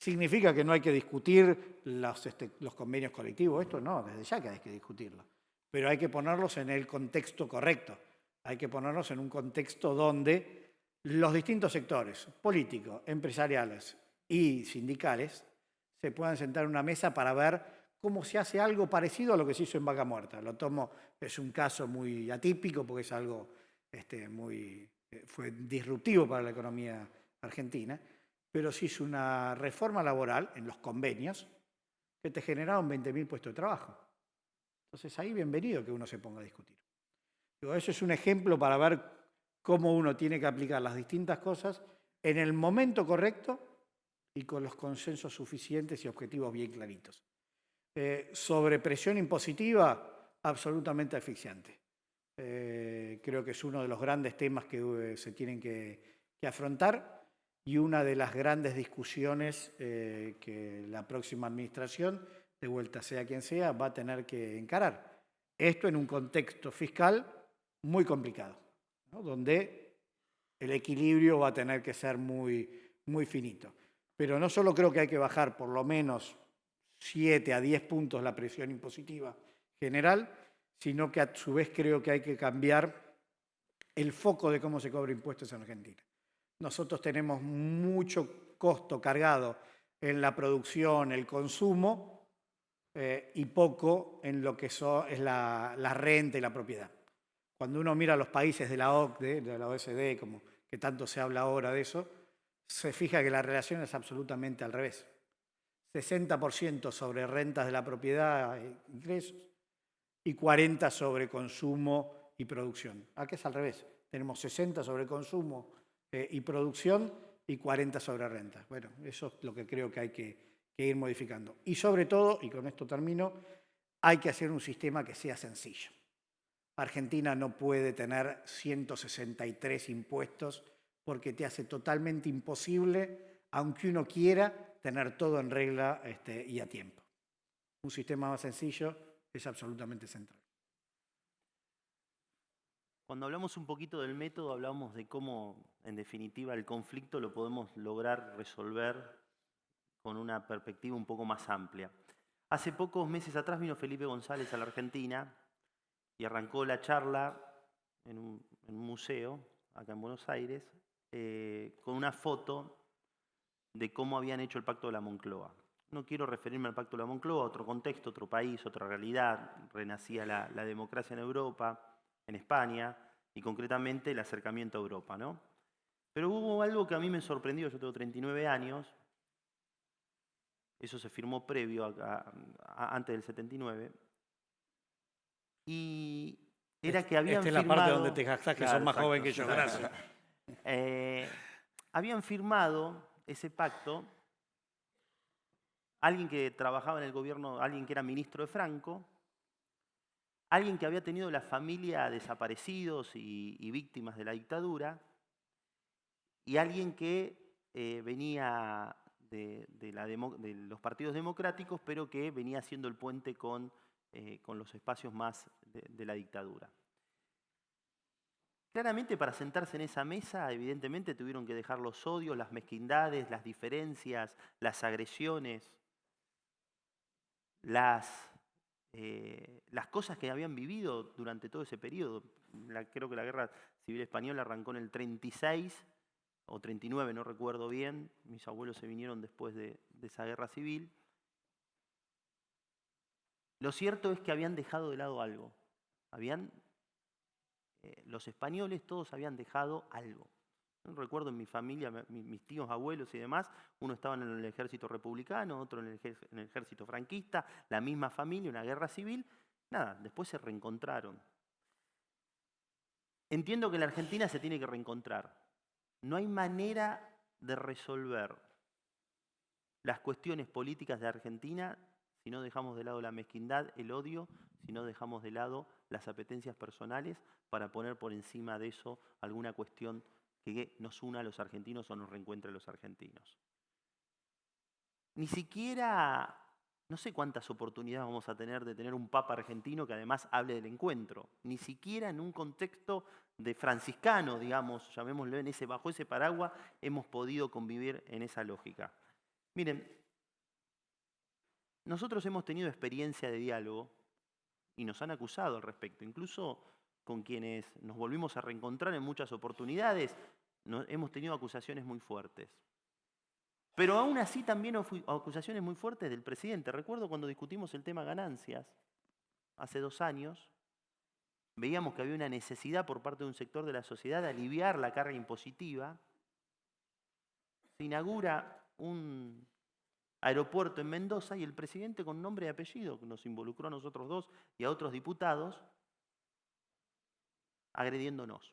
¿Significa que no hay que discutir los convenios colectivos? Esto no, desde ya que hay que discutirlo. Pero hay que ponerlos en el contexto correcto. Hay que ponerlos en un contexto donde los distintos sectores, políticos, empresariales y sindicales, se puedan sentar en una mesa para ver cómo se hace algo parecido a lo que se hizo en Vaca Muerta. Lo tomo, es un caso muy atípico porque es algo fue disruptivo para la economía argentina, pero se hizo una reforma laboral en los convenios que te generaron 20.000 puestos de trabajo. Entonces ahí bienvenido que uno se ponga a discutir. Digo, eso es un ejemplo para ver cómo uno tiene que aplicar las distintas cosas en el momento correcto y con los consensos suficientes y objetivos bien claritos. Sobre presión impositiva, absolutamente asfixiante. Creo que es uno de los grandes temas que se tienen que afrontar y una de las grandes discusiones que la próxima administración, de vuelta sea quien sea, va a tener que encarar. Esto en un contexto fiscal muy complicado, ¿no? Donde el equilibrio va a tener que ser muy, muy finito. Pero no solo creo que hay que bajar por lo menos 7 a 10 puntos la presión impositiva general, sino que a su vez creo que hay que cambiar el foco de cómo se cobra impuestos en Argentina. Nosotros tenemos mucho costo cargado en la producción, el consumo, y poco en lo que es la renta y la propiedad. Cuando uno mira a los países de la OCDE, de la OECD, como que tanto se habla ahora de eso, se fija que la relación es absolutamente al revés. 60% sobre rentas de la propiedad e ingresos y 40% sobre consumo y producción. Aquí es al revés. Tenemos 60% sobre consumo y producción y 40% sobre rentas. Bueno, eso es lo que creo que hay que ir modificando. Y sobre todo, y con esto termino, hay que hacer un sistema que sea sencillo. Argentina no puede tener 163 impuestos porque te hace totalmente imposible, aunque uno quiera, tener todo en regla y a tiempo. Un sistema más sencillo es absolutamente central. Cuando hablamos un poquito del método, hablamos de cómo, en definitiva, el conflicto lo podemos lograr resolver con una perspectiva un poco más amplia. Hace pocos meses atrás vino Felipe González a la Argentina y arrancó la charla en un museo, acá en Buenos Aires, con una foto de cómo habían hecho el Pacto de la Moncloa. no quiero referirme al Pacto de la Moncloa, otro contexto, otro país, otra realidad, renacía la democracia en Europa, en España, y concretamente el acercamiento a Europa, ¿no? Pero hubo algo que a mí me sorprendió, yo tengo 39 años, eso se firmó previo antes del 79, y era que habían Esta es la firmado... parte donde te jactás que Claro, sos más exacto, joven que yo, exacto. gracias. Habían firmado ese pacto alguien que trabajaba en el gobierno, alguien que era ministro de Franco, alguien que había tenido la familia desaparecidos y víctimas de la dictadura, y alguien que venía de los partidos democráticos, pero que venía haciendo el puente con los espacios más de la dictadura. Claramente, para sentarse en esa mesa, evidentemente tuvieron que dejar los odios, las mezquindades, las diferencias, las agresiones, las cosas que habían vivido durante todo ese periodo. Creo que la Guerra Civil Española arrancó en el 36 o 39, no recuerdo bien. Mis abuelos se vinieron después de esa guerra civil. Lo cierto es que habían dejado de lado algo. Los españoles todos habían dejado algo. No recuerdo en mi familia, mis tíos, abuelos y demás, uno estaba en el ejército republicano, otro en el ejército franquista, la misma familia, una guerra civil. Nada, después se reencontraron. Entiendo que la Argentina se tiene que reencontrar. No hay manera de resolver las cuestiones políticas de Argentina si no dejamos de lado la mezquindad, el odio, si no dejamos de lado las apetencias personales para poner por encima de eso alguna cuestión que nos una a los argentinos o nos reencuentre a los argentinos. Ni siquiera, no sé cuántas oportunidades vamos a tener de tener un papa argentino que además hable del encuentro. Ni siquiera en un contexto de franciscano, digamos, llamémoslo bajo ese paraguas, hemos podido convivir en esa lógica. Miren, nosotros hemos tenido experiencia de diálogo y nos han acusado al respecto, incluso con quienes nos volvimos a reencontrar en muchas oportunidades, hemos tenido acusaciones muy fuertes. Pero aún así también acusaciones muy fuertes del presidente. Recuerdo cuando discutimos el tema ganancias, hace 2 años, veíamos que había una necesidad por parte de un sector de la sociedad de aliviar la carga impositiva. Se inaugura un aeropuerto en Mendoza y el presidente con nombre y apellido, que nos involucró a nosotros dos y a otros diputados, agrediéndonos.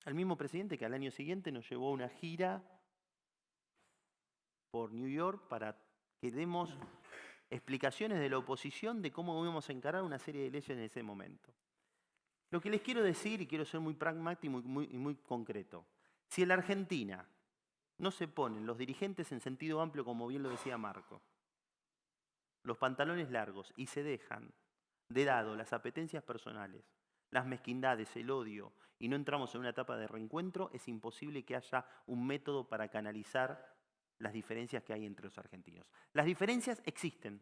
El mismo presidente que al año siguiente nos llevó a una gira por New York para que demos explicaciones de la oposición de cómo íbamos a encarar una serie de leyes en ese momento. Lo que les quiero decir, y quiero ser muy pragmático y muy concreto, si en la Argentina no se ponen los dirigentes en sentido amplio, como bien lo decía Marco, los pantalones largos y se dejan de lado las apetencias personales, las mezquindades, el odio, y no entramos en una etapa de reencuentro, es imposible que haya un método para canalizar las diferencias que hay entre los argentinos. Las diferencias existen.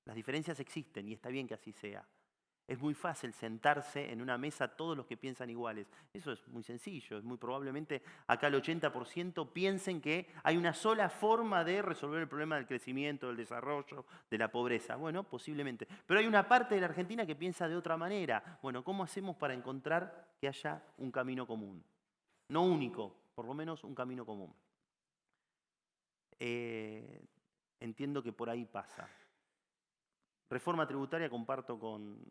Las diferencias existen y está bien que así sea. Es muy fácil sentarse en una mesa todos los que piensan iguales. Eso es muy sencillo. Es muy probablemente acá el 80% piensen que hay una sola forma de resolver el problema del crecimiento, del desarrollo, de la pobreza. Bueno, posiblemente. Pero hay una parte de la Argentina que piensa de otra manera. Bueno, ¿cómo hacemos para encontrar que haya un camino común? No único, por lo menos un camino común. Entiendo que por ahí pasa. Reforma tributaria comparto con...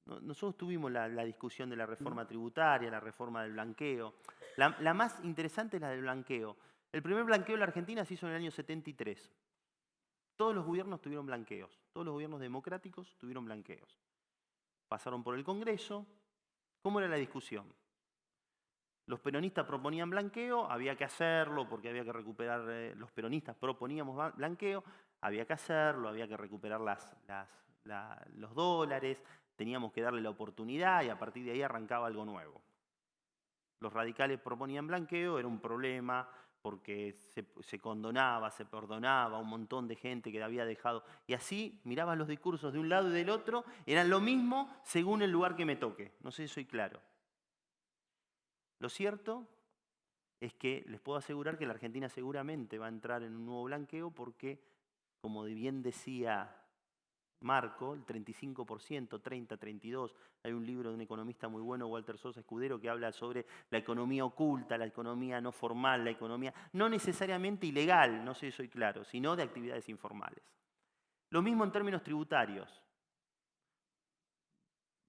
Nosotros tuvimos la discusión de la reforma tributaria, la reforma del blanqueo. La más interesante es la del blanqueo. El primer blanqueo en la Argentina se hizo en el año 73. Todos los gobiernos tuvieron blanqueos. Todos los gobiernos democráticos tuvieron blanqueos. Pasaron por el Congreso. ¿Cómo era la discusión? Los peronistas proponían blanqueo, había que hacerlo porque había que recuperar, los peronistas proponíamos blanqueo, había que hacerlo, había que recuperar los dólares, teníamos que darle la oportunidad y a partir de ahí arrancaba algo nuevo. Los radicales proponían blanqueo, era un problema porque se condonaba, se perdonaba a un montón de gente que había dejado. Y así mirabas los discursos de un lado y del otro, eran lo mismo según el lugar que me toque. No sé si soy claro. Lo cierto es que les puedo asegurar que la Argentina seguramente va a entrar en un nuevo blanqueo porque, como bien decía Marco, el 35%, 30, 32, hay un libro de un economista muy bueno, Walter Sosa Escudero, que habla sobre la economía oculta, la economía no formal, la economía no necesariamente ilegal, no sé si soy claro, sino de actividades informales. Lo mismo en términos tributarios.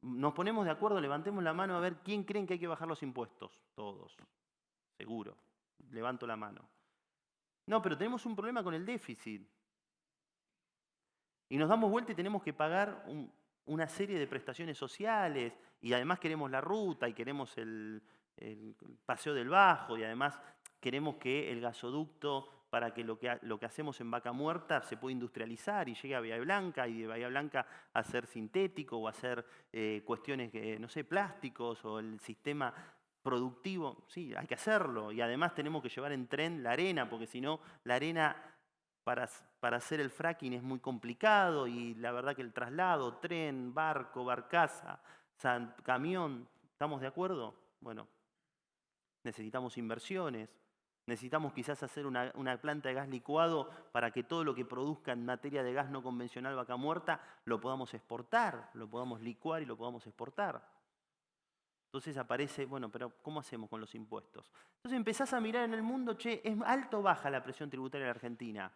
Nos ponemos de acuerdo, levantemos la mano a ver quién creen que hay que bajar los impuestos. Todos, seguro. Levanto la mano. No, pero tenemos un problema con el déficit. Y nos damos vuelta y tenemos que pagar una serie de prestaciones sociales, y además queremos la ruta, y queremos el paseo del Bajo, y además queremos que el gasoducto, para que lo que hacemos en Vaca Muerta se pueda industrializar y llegue a Bahía Blanca, y de Bahía Blanca a ser sintético, o a hacer cuestiones, no sé, plásticos, o el sistema productivo. Sí, hay que hacerlo, y además tenemos que llevar en tren la arena, porque si no, la arena para hacer el fracking es muy complicado, y la verdad que el traslado, tren, barco, barcaza, camión, ¿estamos de acuerdo? Bueno, necesitamos inversiones, necesitamos quizás hacer una planta de gas licuado para que todo lo que produzca en materia de gas no convencional Vaca Muerta lo podamos exportar, lo podamos licuar y lo podamos exportar. Entonces aparece, bueno, pero ¿cómo hacemos con los impuestos? Entonces empezás a mirar en el mundo, che, ¿es alta o baja la presión tributaria en la Argentina?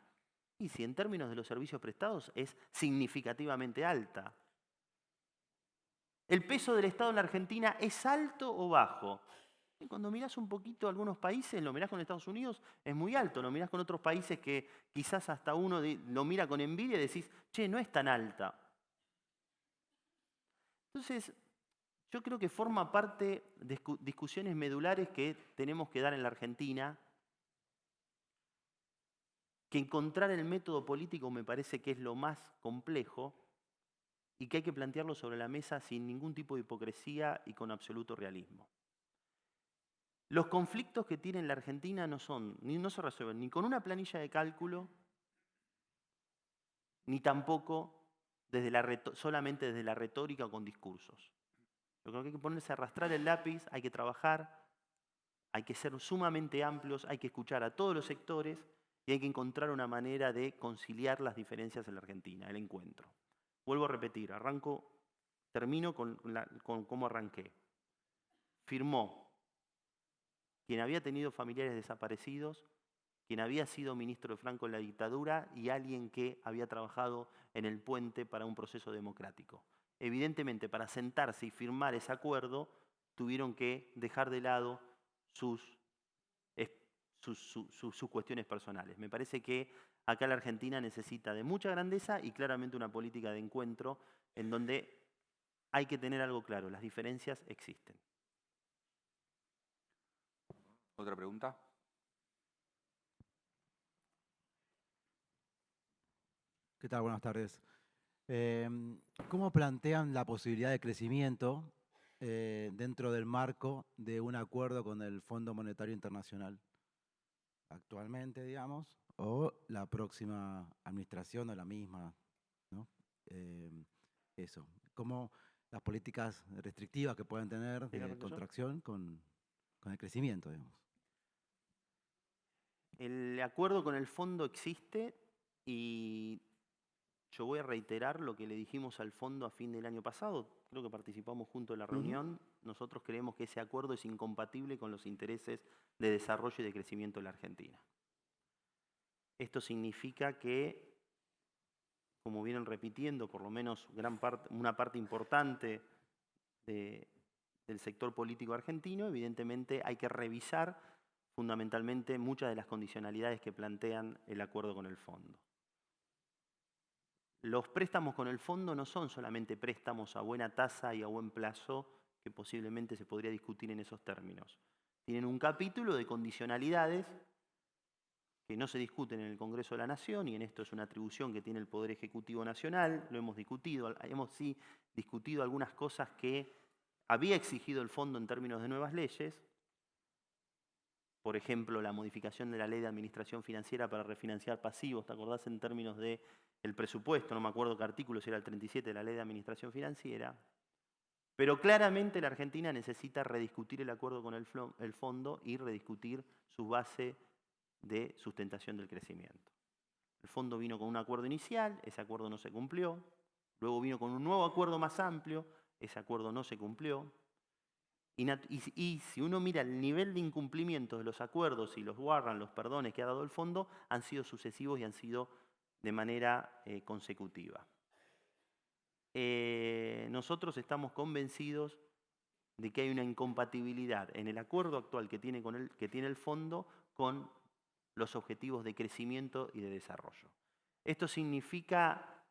Y si en términos de los servicios prestados es significativamente alta. ¿El peso del Estado en la Argentina es alto o bajo? Y cuando mirás un poquito algunos países, lo mirás con Estados Unidos, es muy alto. Lo mirás con otros países que quizás hasta uno lo mira con envidia y decís, che, no es tan alta. Entonces, yo creo que forma parte de discusiones medulares que tenemos que dar en la Argentina, que encontrar el método político me parece que es lo más complejo, y que hay que plantearlo sobre la mesa sin ningún tipo de hipocresía y con absoluto realismo. Los conflictos que tiene la Argentina no se resuelven ni con una planilla de cálculo, ni tampoco solamente desde la retórica o con discursos. Yo creo que hay que ponerse a arrastrar el lápiz, hay que trabajar, hay que ser sumamente amplios, hay que escuchar a todos los sectores, y hay que encontrar una manera de conciliar las diferencias en la Argentina, el encuentro. Vuelvo a repetir, termino con cómo arranqué. Firmó quien había tenido familiares desaparecidos, quien había sido ministro de Franco en la dictadura, y alguien que había trabajado en el puente para un proceso democrático. Evidentemente, para sentarse y firmar ese acuerdo, tuvieron que dejar de lado sus cuestiones personales. Me parece que acá la Argentina necesita de mucha grandeza y claramente una política de encuentro en donde hay que tener algo claro, las diferencias existen. ¿Otra pregunta? ¿Qué tal? Buenas tardes. ¿Cómo plantean la posibilidad de crecimiento dentro del marco de un acuerdo con el Fondo Monetario Internacional? Actualmente, digamos, o la próxima administración o la misma, ¿no? Eso. ¿Cómo las políticas restrictivas que pueden tener de contracción con el crecimiento, digamos? El acuerdo con el fondo existe, y yo voy a reiterar lo que le dijimos al fondo a fin del año pasado. Creo que participamos juntos en la reunión. Nosotros creemos que ese acuerdo es incompatible con los intereses de desarrollo y de crecimiento de la Argentina. Esto significa que, como vienen repitiendo, por lo menos una parte importante del sector político argentino, evidentemente hay que revisar fundamentalmente muchas de las condicionalidades que plantean el acuerdo con el fondo. Los préstamos con el fondo no son solamente préstamos a buena tasa y a buen plazo, que posiblemente se podría discutir en esos términos. Tienen un capítulo de condicionalidades que no se discuten en el Congreso de la Nación, y en esto es una atribución que tiene el Poder Ejecutivo Nacional. Lo hemos discutido, sí discutido algunas cosas que había exigido el fondo en términos de nuevas leyes. Por ejemplo, la modificación de la Ley de Administración Financiera para refinanciar pasivos, ¿te acordás? En términos del presupuesto, no me acuerdo qué artículo, si era el 37 de la Ley de Administración Financiera. Pero claramente la Argentina necesita rediscutir el acuerdo con el fondo y rediscutir su base de sustentación del crecimiento. El fondo vino con un acuerdo inicial, ese acuerdo no se cumplió. Luego vino con un nuevo acuerdo más amplio, ese acuerdo no se cumplió. Y si uno mira el nivel de incumplimiento de los acuerdos y los warrants, los perdones que ha dado el fondo, han sido sucesivos y han sido de manera consecutiva. Nosotros estamos convencidos de que hay una incompatibilidad en el acuerdo actual que tiene el fondo con los objetivos de crecimiento y de desarrollo. Esto significa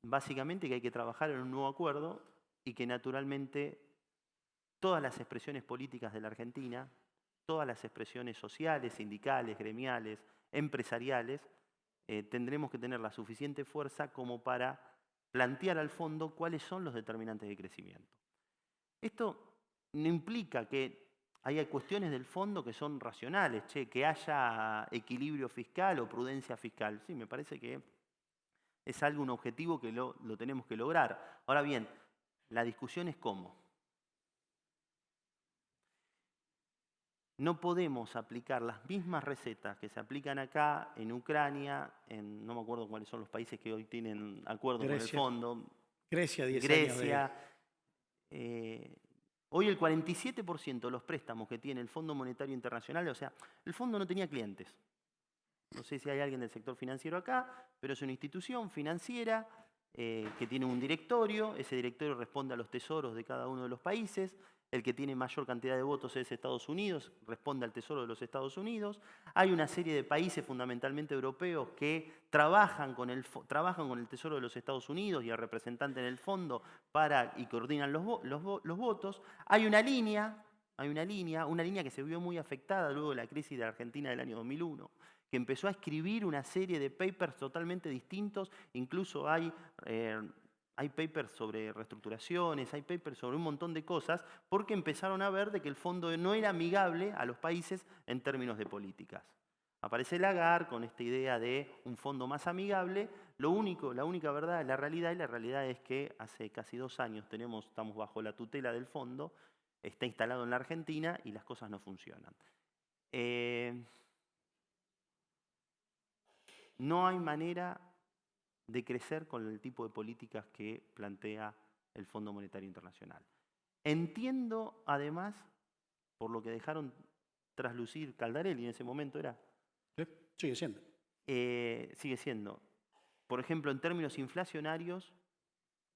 básicamente que hay que trabajar en un nuevo acuerdo y que naturalmente todas las expresiones políticas de la Argentina, todas las expresiones sociales, sindicales, gremiales, empresariales, tendremos que tener la suficiente fuerza como para plantear al fondo cuáles son los determinantes de crecimiento. Esto no implica que haya cuestiones del fondo que son racionales, que haya equilibrio fiscal o prudencia fiscal. Sí, me parece que es un objetivo que lo tenemos que lograr. Ahora bien, la discusión es cómo. No podemos aplicar las mismas recetas que se aplican acá, en Ucrania, no me acuerdo cuáles son los países que hoy tienen acuerdo con el fondo. Grecia, 10 Grecia. años Hoy el 47% de los préstamos que tiene el Fondo Monetario Internacional, o sea, el fondo no tenía clientes. No sé si hay alguien del sector financiero acá, pero es una institución financiera que tiene un directorio. Ese directorio responde a los tesoros de cada uno de los países. El que tiene mayor cantidad de votos es Estados Unidos, responde al Tesoro de los Estados Unidos. Hay una serie de países, fundamentalmente europeos, que trabajan con el Tesoro de los Estados Unidos y al representante en el fondo y coordinan los votos. Hay una línea que se vio muy afectada luego de la crisis de Argentina del año 2001, que empezó a escribir una serie de papers totalmente distintos. Incluso hay papers sobre reestructuraciones, hay papers sobre un montón de cosas, porque empezaron a ver de que el fondo no era amigable a los países en términos de políticas. Aparece Lagarde con esta idea de un fondo más amigable. La única verdad es la realidad, y la realidad es que hace casi 2 años estamos bajo la tutela del fondo, está instalado en la Argentina y las cosas no funcionan. No hay manera de crecer con el tipo de políticas que plantea el Fondo Monetario Internacional. Entiendo, además, por lo que dejaron traslucir Caldarelli en ese momento, ¿era? Sigue siendo. Sigue siendo. Por ejemplo, en términos inflacionarios,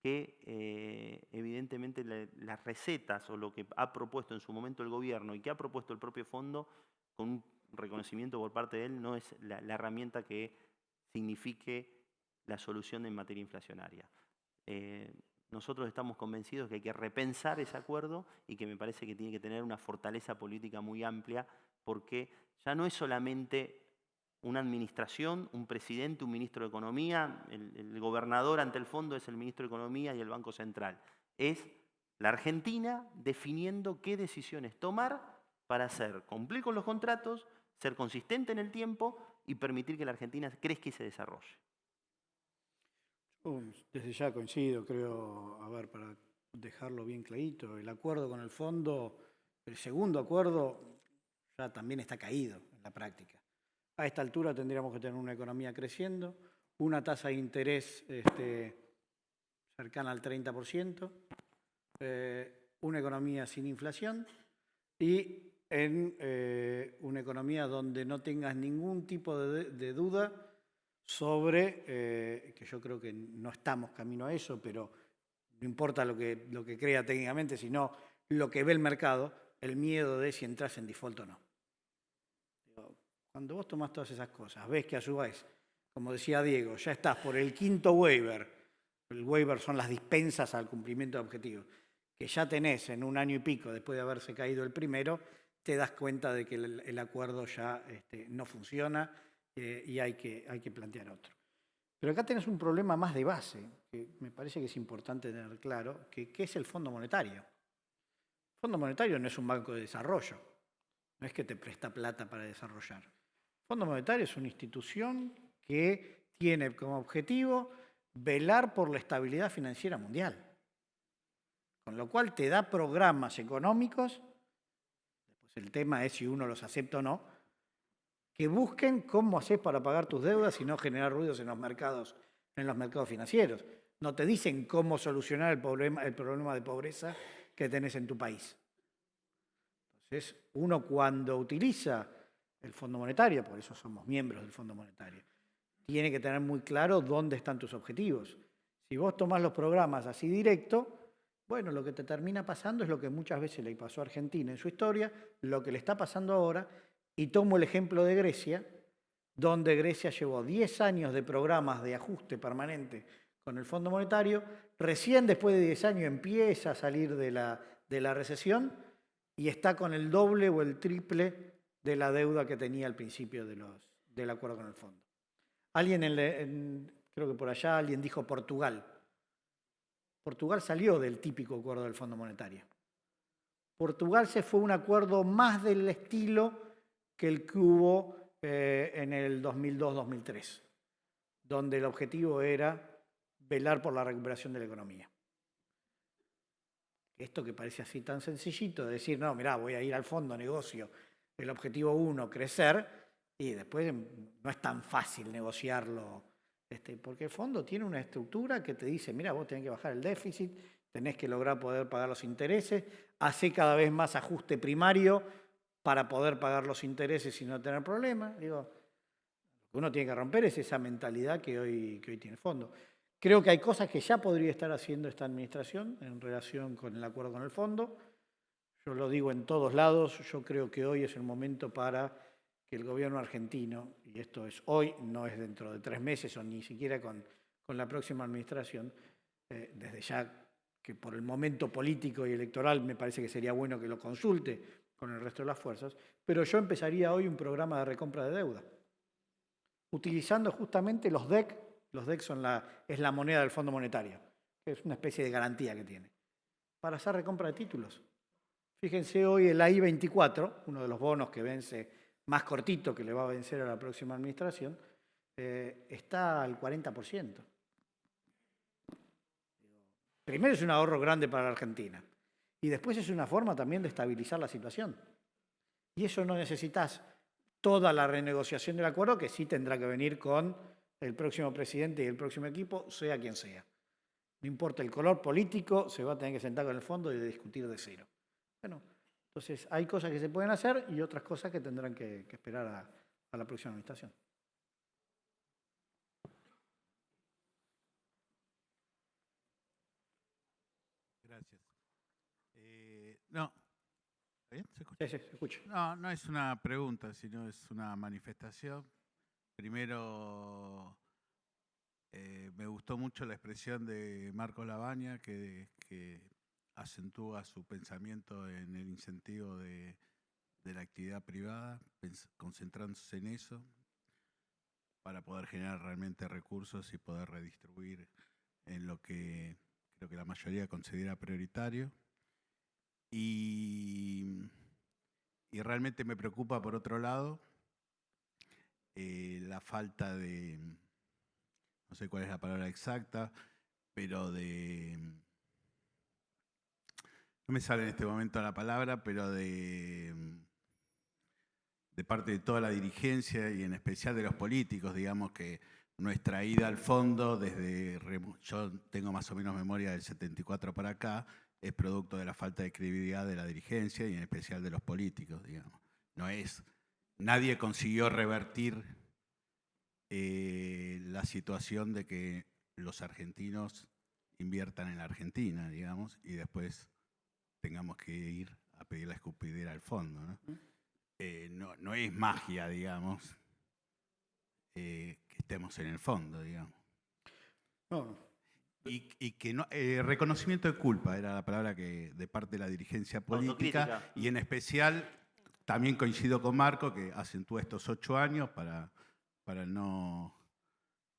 que evidentemente las recetas o lo que ha propuesto en su momento el gobierno y que ha propuesto el propio fondo, con un reconocimiento por parte de él, no es la herramienta que signifique la solución en materia inflacionaria. Nosotros estamos convencidos que hay que repensar ese acuerdo y que me parece que tiene que tener una fortaleza política muy amplia, porque ya no es solamente una administración, un presidente, un ministro de Economía, el gobernador ante el fondo es el ministro de Economía y el Banco Central. Es la Argentina definiendo qué decisiones tomar para cumplir con los contratos, ser consistente en el tiempo y permitir que la Argentina crezca y se desarrolle. Desde ya coincido, creo, para dejarlo bien clarito, el acuerdo con el fondo, el segundo acuerdo, ya también está caído en la práctica. A esta altura tendríamos que tener una economía creciendo, una tasa de interés cercana al 30%, una economía sin inflación y en una economía donde no tengas ningún tipo de duda sobre, que yo creo que no estamos camino a eso, pero no importa lo que crea técnicamente, sino lo que ve el mercado, el miedo de si entras en default o no. Cuando vos tomás todas esas cosas, ves que a su vez, como decía Diego, ya estás por el 5.º waiver, el waiver son las dispensas al cumplimiento de objetivos, que ya tenés en 1 año y pico después de haberse caído el primero, te das cuenta de que el acuerdo ya no funciona y hay que plantear otro. Pero acá tenés un problema más de base, que me parece que es importante tener claro, que es el Fondo Monetario. El Fondo Monetario no es un banco de desarrollo, no es que te presta plata para desarrollar. El Fondo Monetario es una institución que tiene como objetivo velar por la estabilidad financiera mundial. Con lo cual te da programas económicos, después el tema es si uno los acepta o no, que busquen cómo haces para pagar tus deudas y no generar ruidos en los mercados financieros. No te dicen cómo solucionar el problema de pobreza que tenés en tu país. Entonces, uno cuando utiliza el Fondo Monetario, por eso somos miembros del Fondo Monetario, tiene que tener muy claro dónde están tus objetivos. Si vos tomás los programas así directo, bueno, lo que te termina pasando es lo que muchas veces le pasó a Argentina en su historia, lo que le está pasando ahora, y tomo el ejemplo de Grecia, donde Grecia llevó 10 años de programas de ajuste permanente con el Fondo Monetario, recién después de 10 años empieza a salir de la recesión y está con el doble o el triple de la deuda que tenía al principio del acuerdo con el fondo. Creo que por allá alguien dijo Portugal. Portugal salió del típico acuerdo del Fondo Monetario. Portugal se fue a un acuerdo más del estilo que el que hubo en el 2002-2003, donde el objetivo era velar por la recuperación de la economía. Esto que parece así tan sencillito, de decir, no, mirá, voy a ir al fondo, negocio, el objetivo 1, crecer, y después no es tan fácil negociarlo, porque el fondo tiene una estructura que te dice, mira, vos tenés que bajar el déficit, tenés que lograr poder pagar los intereses, hacer cada vez más ajuste primario para poder pagar los intereses y no tener problemas. Digo, lo que uno tiene que romper es esa mentalidad que hoy tiene el fondo. Creo que hay cosas que ya podría estar haciendo esta administración en relación con el acuerdo con el fondo. Yo lo digo en todos lados, yo creo que hoy es el momento para que el gobierno argentino, y esto es hoy, no es dentro de 3 meses o ni siquiera con la próxima administración, desde ya que por el momento político y electoral me parece que sería bueno que lo consulte con el resto de las fuerzas, pero yo empezaría hoy un programa de recompra de deuda, utilizando justamente los DEC. Los DEC es la moneda del Fondo Monetario, que es una especie de garantía que tiene, para hacer recompra de títulos. Fíjense hoy el AI-24, uno de los bonos que vence más cortito, que le va a vencer a la próxima administración, está al 40%. Primero es un ahorro grande para la Argentina y después es una forma también de estabilizar la situación. Y eso no necesitas toda la renegociación del acuerdo, que sí tendrá que venir con el próximo presidente y el próximo equipo, sea quien sea. No importa el color político, se va a tener que sentar con el fondo y discutir de cero. Bueno, entonces hay cosas que se pueden hacer y otras cosas que tendrán que esperar a la próxima administración. Gracias. No. ¿Está bien? ¿Se escucha? Sí, se escucha. No, no es una pregunta, sino es una manifestación. Primero, me gustó mucho la expresión de Marcos Lavagna, que acentúa su pensamiento en el incentivo de la actividad privada, concentrándose en eso para poder generar realmente recursos y poder redistribuir en lo que creo que la mayoría considera prioritario. Y realmente me preocupa, por otro lado, la falta de, no sé cuál es la palabra exacta, pero no me sale en este momento la palabra, pero de parte de toda la dirigencia y en especial de los políticos, digamos que nuestra ida al fondo, yo tengo más o menos memoria del 74 para acá, es producto de la falta de credibilidad de la dirigencia y en especial de los políticos, digamos. Nadie consiguió revertir la situación de que los argentinos inviertan en la Argentina, digamos, y después tengamos que ir a pedir la escupidera al fondo, ¿no? No es magia, digamos, que estemos en el fondo, digamos. No. Y que no, reconocimiento de culpa era la palabra que de parte de la dirigencia política, Autocrítica. y en especial también coincido con Marco, que acentúa estos 8 años para no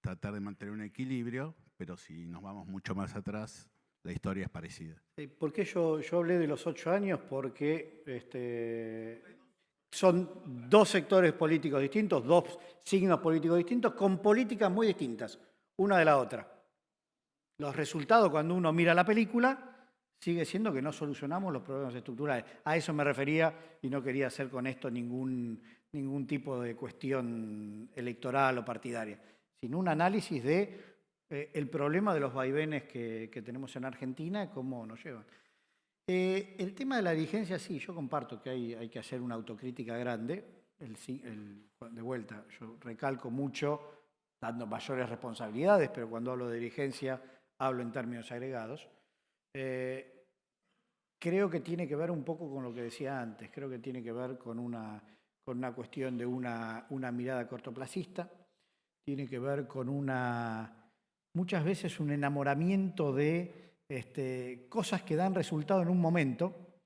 tratar de mantener un equilibrio, pero si nos vamos mucho más atrás, la historia es parecida. ¿Por qué yo hablé de los 8 años? Porque son 2 sectores políticos distintos, 2 signos políticos distintos, con políticas muy distintas, una de la otra. Los resultados, cuando uno mira la película, sigue siendo que no solucionamos los problemas estructurales. A eso me refería y no quería hacer con esto ningún tipo de cuestión electoral o partidaria, sino un análisis de el problema de los vaivenes que tenemos en Argentina y cómo nos llevan. El tema de la dirigencia, sí, yo comparto que hay que hacer una autocrítica grande. De vuelta, yo recalco mucho, dando mayores responsabilidades, pero cuando hablo de dirigencia hablo en términos agregados. Creo que tiene que ver un poco con lo que decía antes, creo que tiene que ver con una cuestión de una mirada cortoplacista, tiene que ver con muchas veces un enamoramiento de cosas que dan resultado en un momento,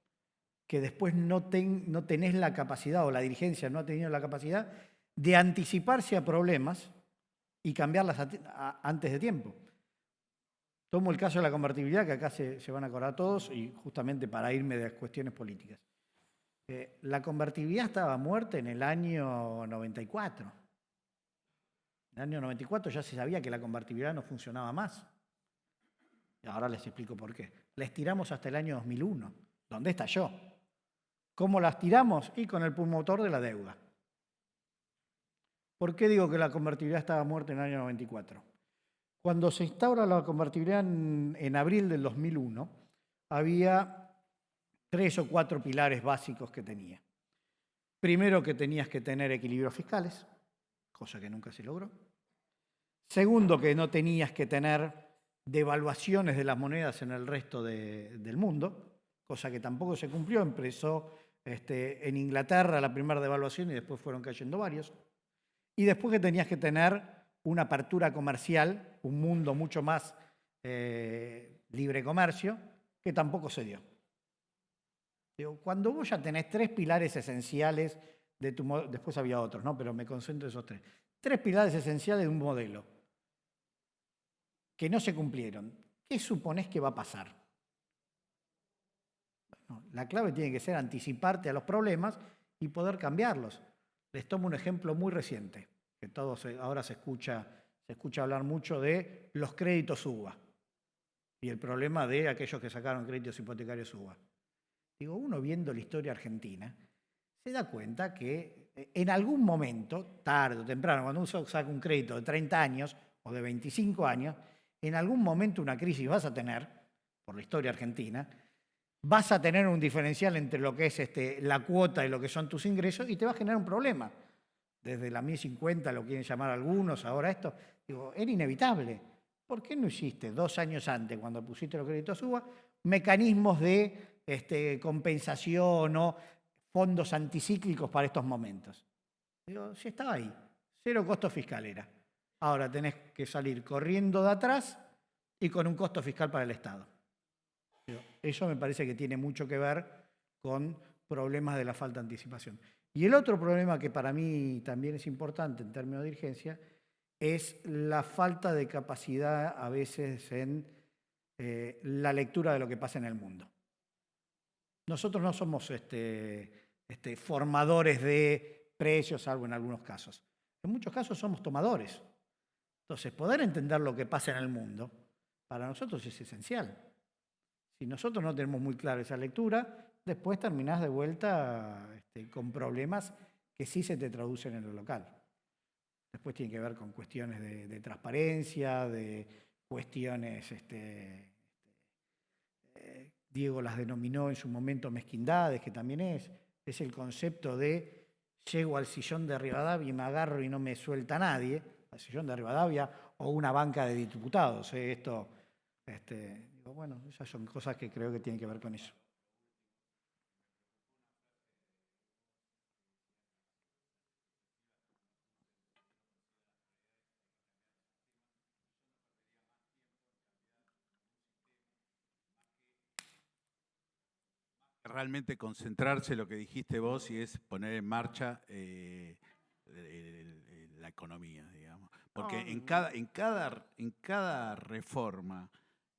que después no tenés la capacidad, o la dirigencia no ha tenido la capacidad de anticiparse a problemas y cambiarlas antes de tiempo. Tomo el caso de la convertibilidad, que acá se van a acordar todos, y justamente para irme de las cuestiones políticas. La convertibilidad estaba muerta en el año 94. En el año 94 ya se sabía que la convertibilidad no funcionaba más. Y ahora les explico por qué. La estiramos hasta el año 2001, donde estalló. ¿Cómo la estiramos? Y con el pulmotor de la deuda. ¿Por qué digo que la convertibilidad estaba muerta en el año 94? Cuando se instaura la convertibilidad en abril del 2001, había 3 o 4 pilares básicos que tenía. Primero, que tenías que tener equilibrios fiscales, cosa que nunca se logró. Segundo, que no tenías que tener devaluaciones de las monedas en el resto del mundo, cosa que tampoco se cumplió. Empezó en Inglaterra la primera devaluación y después fueron cayendo varios. Y después que tenías que tener una apertura comercial, un mundo mucho más libre comercio, que tampoco se dio. Cuando vos ya tenés 3 pilares esenciales de tu modelo, después había otros, ¿no? Pero me concentro en esos 3. 3 pilares esenciales de un modelo que no se cumplieron. ¿Qué suponés que va a pasar? Bueno, la clave tiene que ser anticiparte a los problemas y poder cambiarlos. Les tomo un ejemplo muy reciente, que ahora se escucha hablar mucho de los créditos UBA y el problema de aquellos que sacaron créditos hipotecarios UBA. Uno viendo la historia argentina se da cuenta que en algún momento, tarde o temprano, cuando uno saca un crédito de 30 años o de 25 años, en algún momento una crisis vas a tener, por la historia argentina, vas a tener un diferencial entre lo que es la cuota y lo que son tus ingresos y te va a generar un problema. Desde la 1050 lo quieren llamar algunos, ahora esto. Era inevitable. ¿Por qué no hiciste 2 años antes, cuando pusiste los créditos UBA, mecanismos de compensación o fondos anticíclicos para estos momentos? Si estaba ahí, 0 costo fiscal era. Ahora tenés que salir corriendo de atrás y con un costo fiscal para el Estado. Eso me parece que tiene mucho que ver con problemas de la falta de anticipación. Y el otro problema que para mí también es importante en términos de dirigencia es la falta de capacidad a veces en la lectura de lo que pasa en el mundo. Nosotros no somos formadores de precios, salvo en algunos casos. En muchos casos somos tomadores. Entonces, poder entender lo que pasa en el mundo, para nosotros es esencial. Si nosotros no tenemos muy clara esa lectura, después terminás de vuelta con problemas que sí se te traducen en lo local. Después tiene que ver con cuestiones de transparencia, de cuestiones, Diego las denominó en su momento mezquindades, que también es el concepto de llego al sillón de Rivadavia y me agarro y no me suelta nadie, al sillón de Rivadavia o una banca de diputados. Bueno, esas son cosas que creo que tienen que ver con eso. Realmente concentrarse en lo que dijiste vos y es poner en marcha la economía, digamos. Porque en cada reforma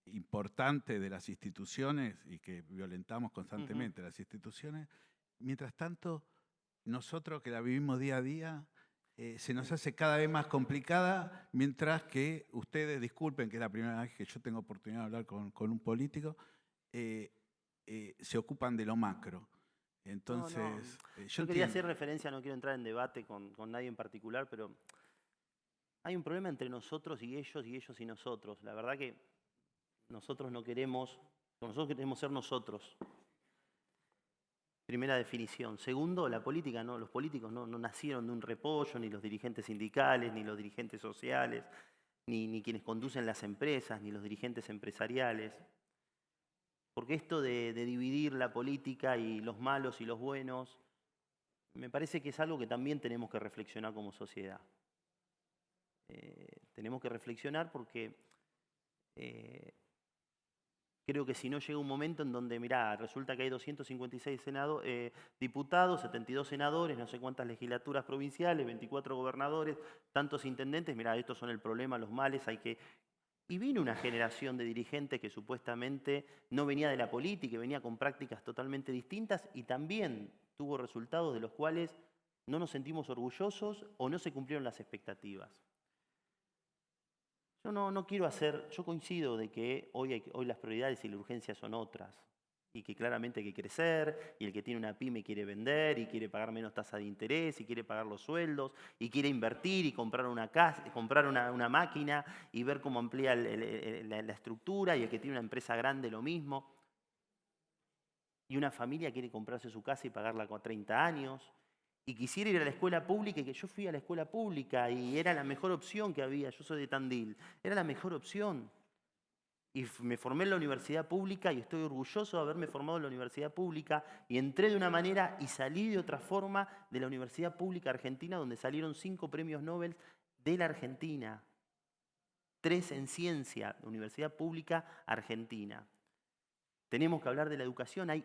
importante de las instituciones, y que violentamos constantemente las instituciones, mientras tanto, nosotros que la vivimos día a día, se nos hace cada vez más complicada, mientras que ustedes, disculpen que es la primera vez que yo tengo oportunidad de hablar con un político, se ocupan de lo macro. Entonces, Yo quería hacer referencia, no quiero entrar en debate con nadie en particular, pero hay un problema entre nosotros y ellos y nosotros. La verdad que nosotros queremos ser nosotros. Primera definición. Segundo, la política los políticos no nacieron de un repollo, ni los dirigentes sindicales, ni los dirigentes sociales, ni quienes conducen las empresas, ni los dirigentes empresariales. Porque esto de dividir la política y los malos y los buenos, me parece que es algo que también tenemos que reflexionar como sociedad. Tenemos que reflexionar porque creo que si no llega un momento en donde, mirá, resulta que hay 256 diputados, 72 senadores, no sé cuántas legislaturas provinciales, 24 gobernadores, tantos intendentes, mirá, estos son el problema, los males, Y vino una generación de dirigentes que supuestamente no venía de la política, que venía con prácticas totalmente distintas y también tuvo resultados de los cuales no nos sentimos orgullosos o no se cumplieron las expectativas. Yo coincido de que hoy las prioridades y la urgencia son otras y que claramente hay que crecer y el que tiene una pyme quiere vender y quiere pagar menos tasa de interés y quiere pagar los sueldos y quiere invertir y comprar una casa, comprar una máquina y ver cómo amplía la estructura y el que tiene una empresa grande lo mismo. Y una familia quiere comprarse su casa y pagarla con 30 años. Y quisiera ir a la escuela pública, y que yo fui a la escuela pública y era la mejor opción que había, yo soy de Tandil, era la mejor opción. Y me formé en la universidad pública y estoy orgulloso de haberme formado en la universidad pública y entré de una manera y salí de otra forma de la Universidad Pública Argentina, donde salieron 5 premios Nobel de la Argentina, 3 en ciencia, Universidad Pública Argentina. Tenemos que hablar de la educación, hay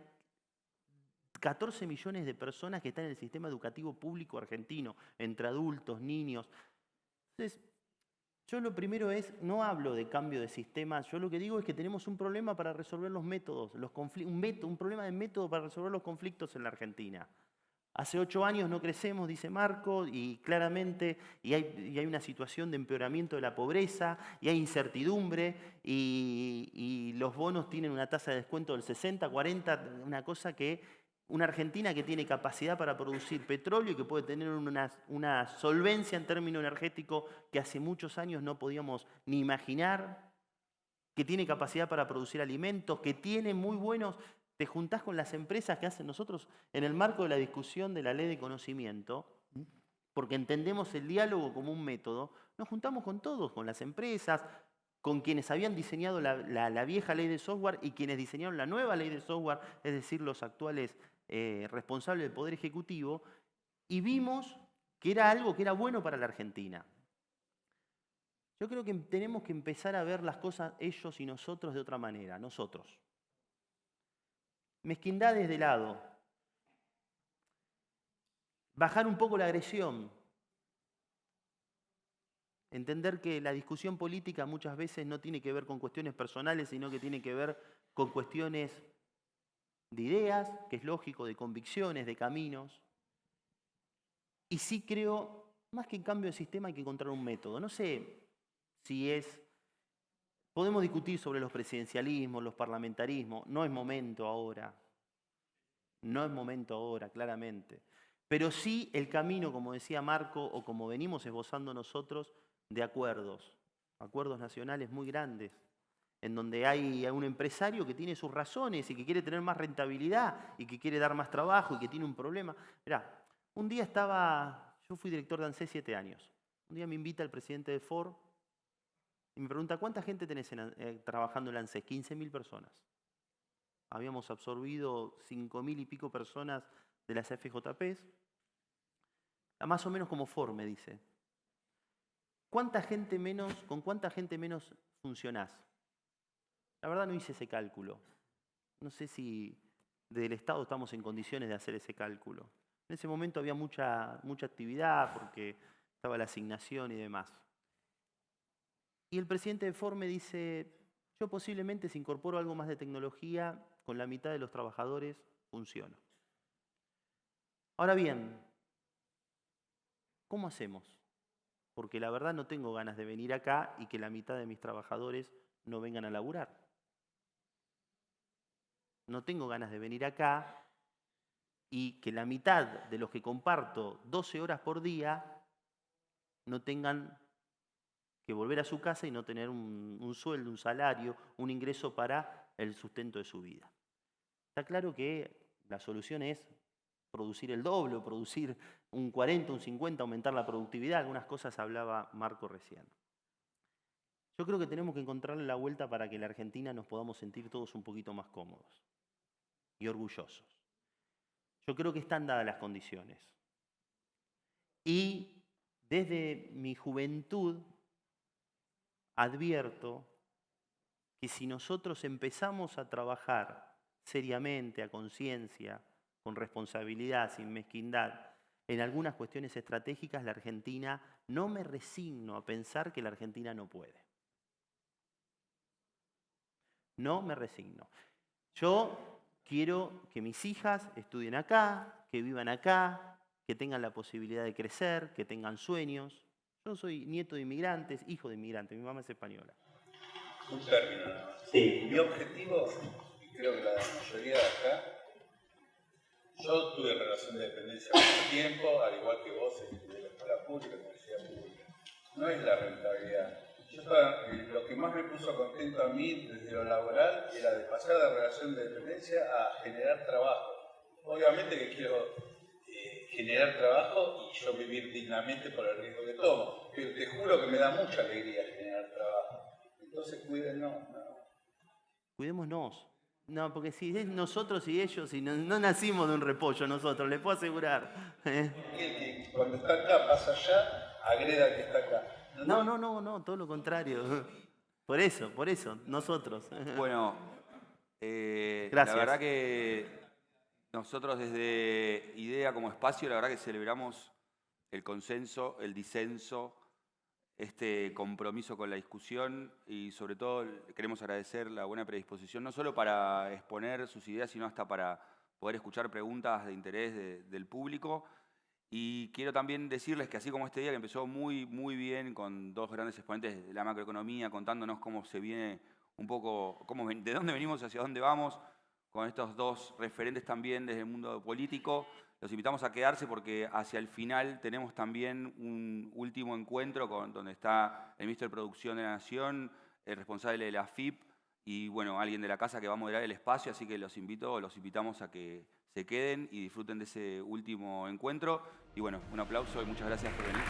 14 millones de personas que están en el sistema educativo público argentino, entre adultos, niños. Entonces, yo lo primero no hablo de cambio de sistema, yo lo que digo es que tenemos un problema para resolver los métodos, un problema de método para resolver los conflictos en la Argentina. Hace 8 años no crecemos, dice Marco, y claramente y hay una situación de empeoramiento de la pobreza, y hay incertidumbre, y los bonos tienen una tasa de descuento del 60, 40, una cosa que una Argentina que tiene capacidad para producir petróleo y que puede tener una solvencia en términos energéticos que hace muchos años no podíamos ni imaginar, que tiene capacidad para producir alimentos, que tiene muy buenos... Te juntás con las empresas que hacen nosotros en el marco de la discusión de la ley de conocimiento, porque entendemos el diálogo como un método, nos juntamos con todos, con las empresas, con quienes habían diseñado la vieja ley de software y quienes diseñaron la nueva ley de software, es decir, los actuales responsables del Poder Ejecutivo, y vimos que era algo que era bueno para la Argentina. Yo creo que tenemos que empezar a ver las cosas ellos y nosotros de otra manera, nosotros. Mezquindades de lado. Bajar un poco la agresión. Entender que la discusión política muchas veces no tiene que ver con cuestiones personales, sino que tiene que ver con cuestiones de ideas, que es lógico, de convicciones, de caminos. Y sí creo, más que en cambio de sistema, hay que encontrar un método. No sé si podemos discutir sobre los presidencialismos, los parlamentarismos, no es momento ahora. No es momento ahora, claramente. Pero sí el camino, como decía Marco, o como venimos esbozando nosotros, de acuerdos nacionales muy grandes, en donde hay un empresario que tiene sus razones y que quiere tener más rentabilidad y que quiere dar más trabajo y que tiene un problema. Mirá, un día yo fui director de ANSES 7 años. Un día me invita el presidente de Ford y me pregunta, ¿cuánta gente tenés trabajando en ANSES? 15.000 personas. Habíamos absorbido 5.000 y pico personas de las FJPs. Más o menos como Ford, me dice. ¿Con cuánta gente menos funcionás? La verdad no hice ese cálculo. No sé si desde el Estado estamos en condiciones de hacer ese cálculo. En ese momento había mucha actividad porque estaba la asignación y demás. Y el presidente de Ford me dice, yo posiblemente si incorporo algo más de tecnología, con la mitad de los trabajadores funciono. Ahora bien, ¿cómo hacemos? Porque la verdad no tengo ganas de venir acá y que la mitad de mis trabajadores no vengan a laburar. no tengo ganas de venir acá, y que la mitad de los que comparto 12 horas por día no tengan que volver a su casa y no tener un sueldo, un salario, un ingreso para el sustento de su vida. Está claro que la solución es producir el doble, o producir un 40, un 50, aumentar la productividad. Algunas cosas hablaba Marco recién. Yo creo que tenemos que encontrarle la vuelta para que en la Argentina nos podamos sentir todos un poquito más cómodos y orgullosos. Yo creo que están dadas las condiciones. Y desde mi juventud advierto que si nosotros empezamos a trabajar seriamente, a conciencia, con responsabilidad, sin mezquindad, en algunas cuestiones estratégicas, la Argentina, no me resigno a pensar que la Argentina no puede. No me resigno. Yo quiero que mis hijas estudien acá, que vivan acá, que tengan la posibilidad de crecer, que tengan sueños. Yo soy nieto de inmigrantes, hijo de inmigrantes, mi mamá es española. Un término nada más. Sí. Mi objetivo, y creo que la mayoría de acá, yo tuve relación de dependencia mucho tiempo, al igual que vos, de la escuela pública, universidad pública. No es la rentabilidad. Lo que más me puso contento a mí desde lo laboral era de pasar de relación de dependencia a generar trabajo. Obviamente que quiero generar trabajo y yo vivir dignamente por el riesgo que tomo, pero te juro que me da mucha alegría generar trabajo. Entonces cuídennos. Cuidémonos. No, porque si es nosotros y ellos, y no nacimos de un repollo nosotros, les puedo asegurar. Que cuando está acá pasa allá, agreda al que está acá. No, todo lo contrario. Por eso, nosotros. Bueno, Gracias. la verdad que nosotros desde IDEA como espacio, la verdad que celebramos el consenso, el disenso, este compromiso con la discusión y sobre todo queremos agradecer la buena predisposición, no solo para exponer sus ideas, sino hasta para poder escuchar preguntas de interés del público. Y quiero también decirles que así como este día que empezó muy bien con dos grandes exponentes de la macroeconomía, contándonos cómo se viene un poco, de dónde venimos hacia dónde vamos, con estos dos referentes también desde el mundo político, los invitamos a quedarse porque hacia el final tenemos también un último encuentro donde está el ministro de Producción de la Nación, el responsable de la AFIP y bueno, alguien de la casa que va a moderar el espacio, así que los invitamos a que se queden y disfruten de ese último encuentro. Y bueno, un aplauso y muchas gracias por venir.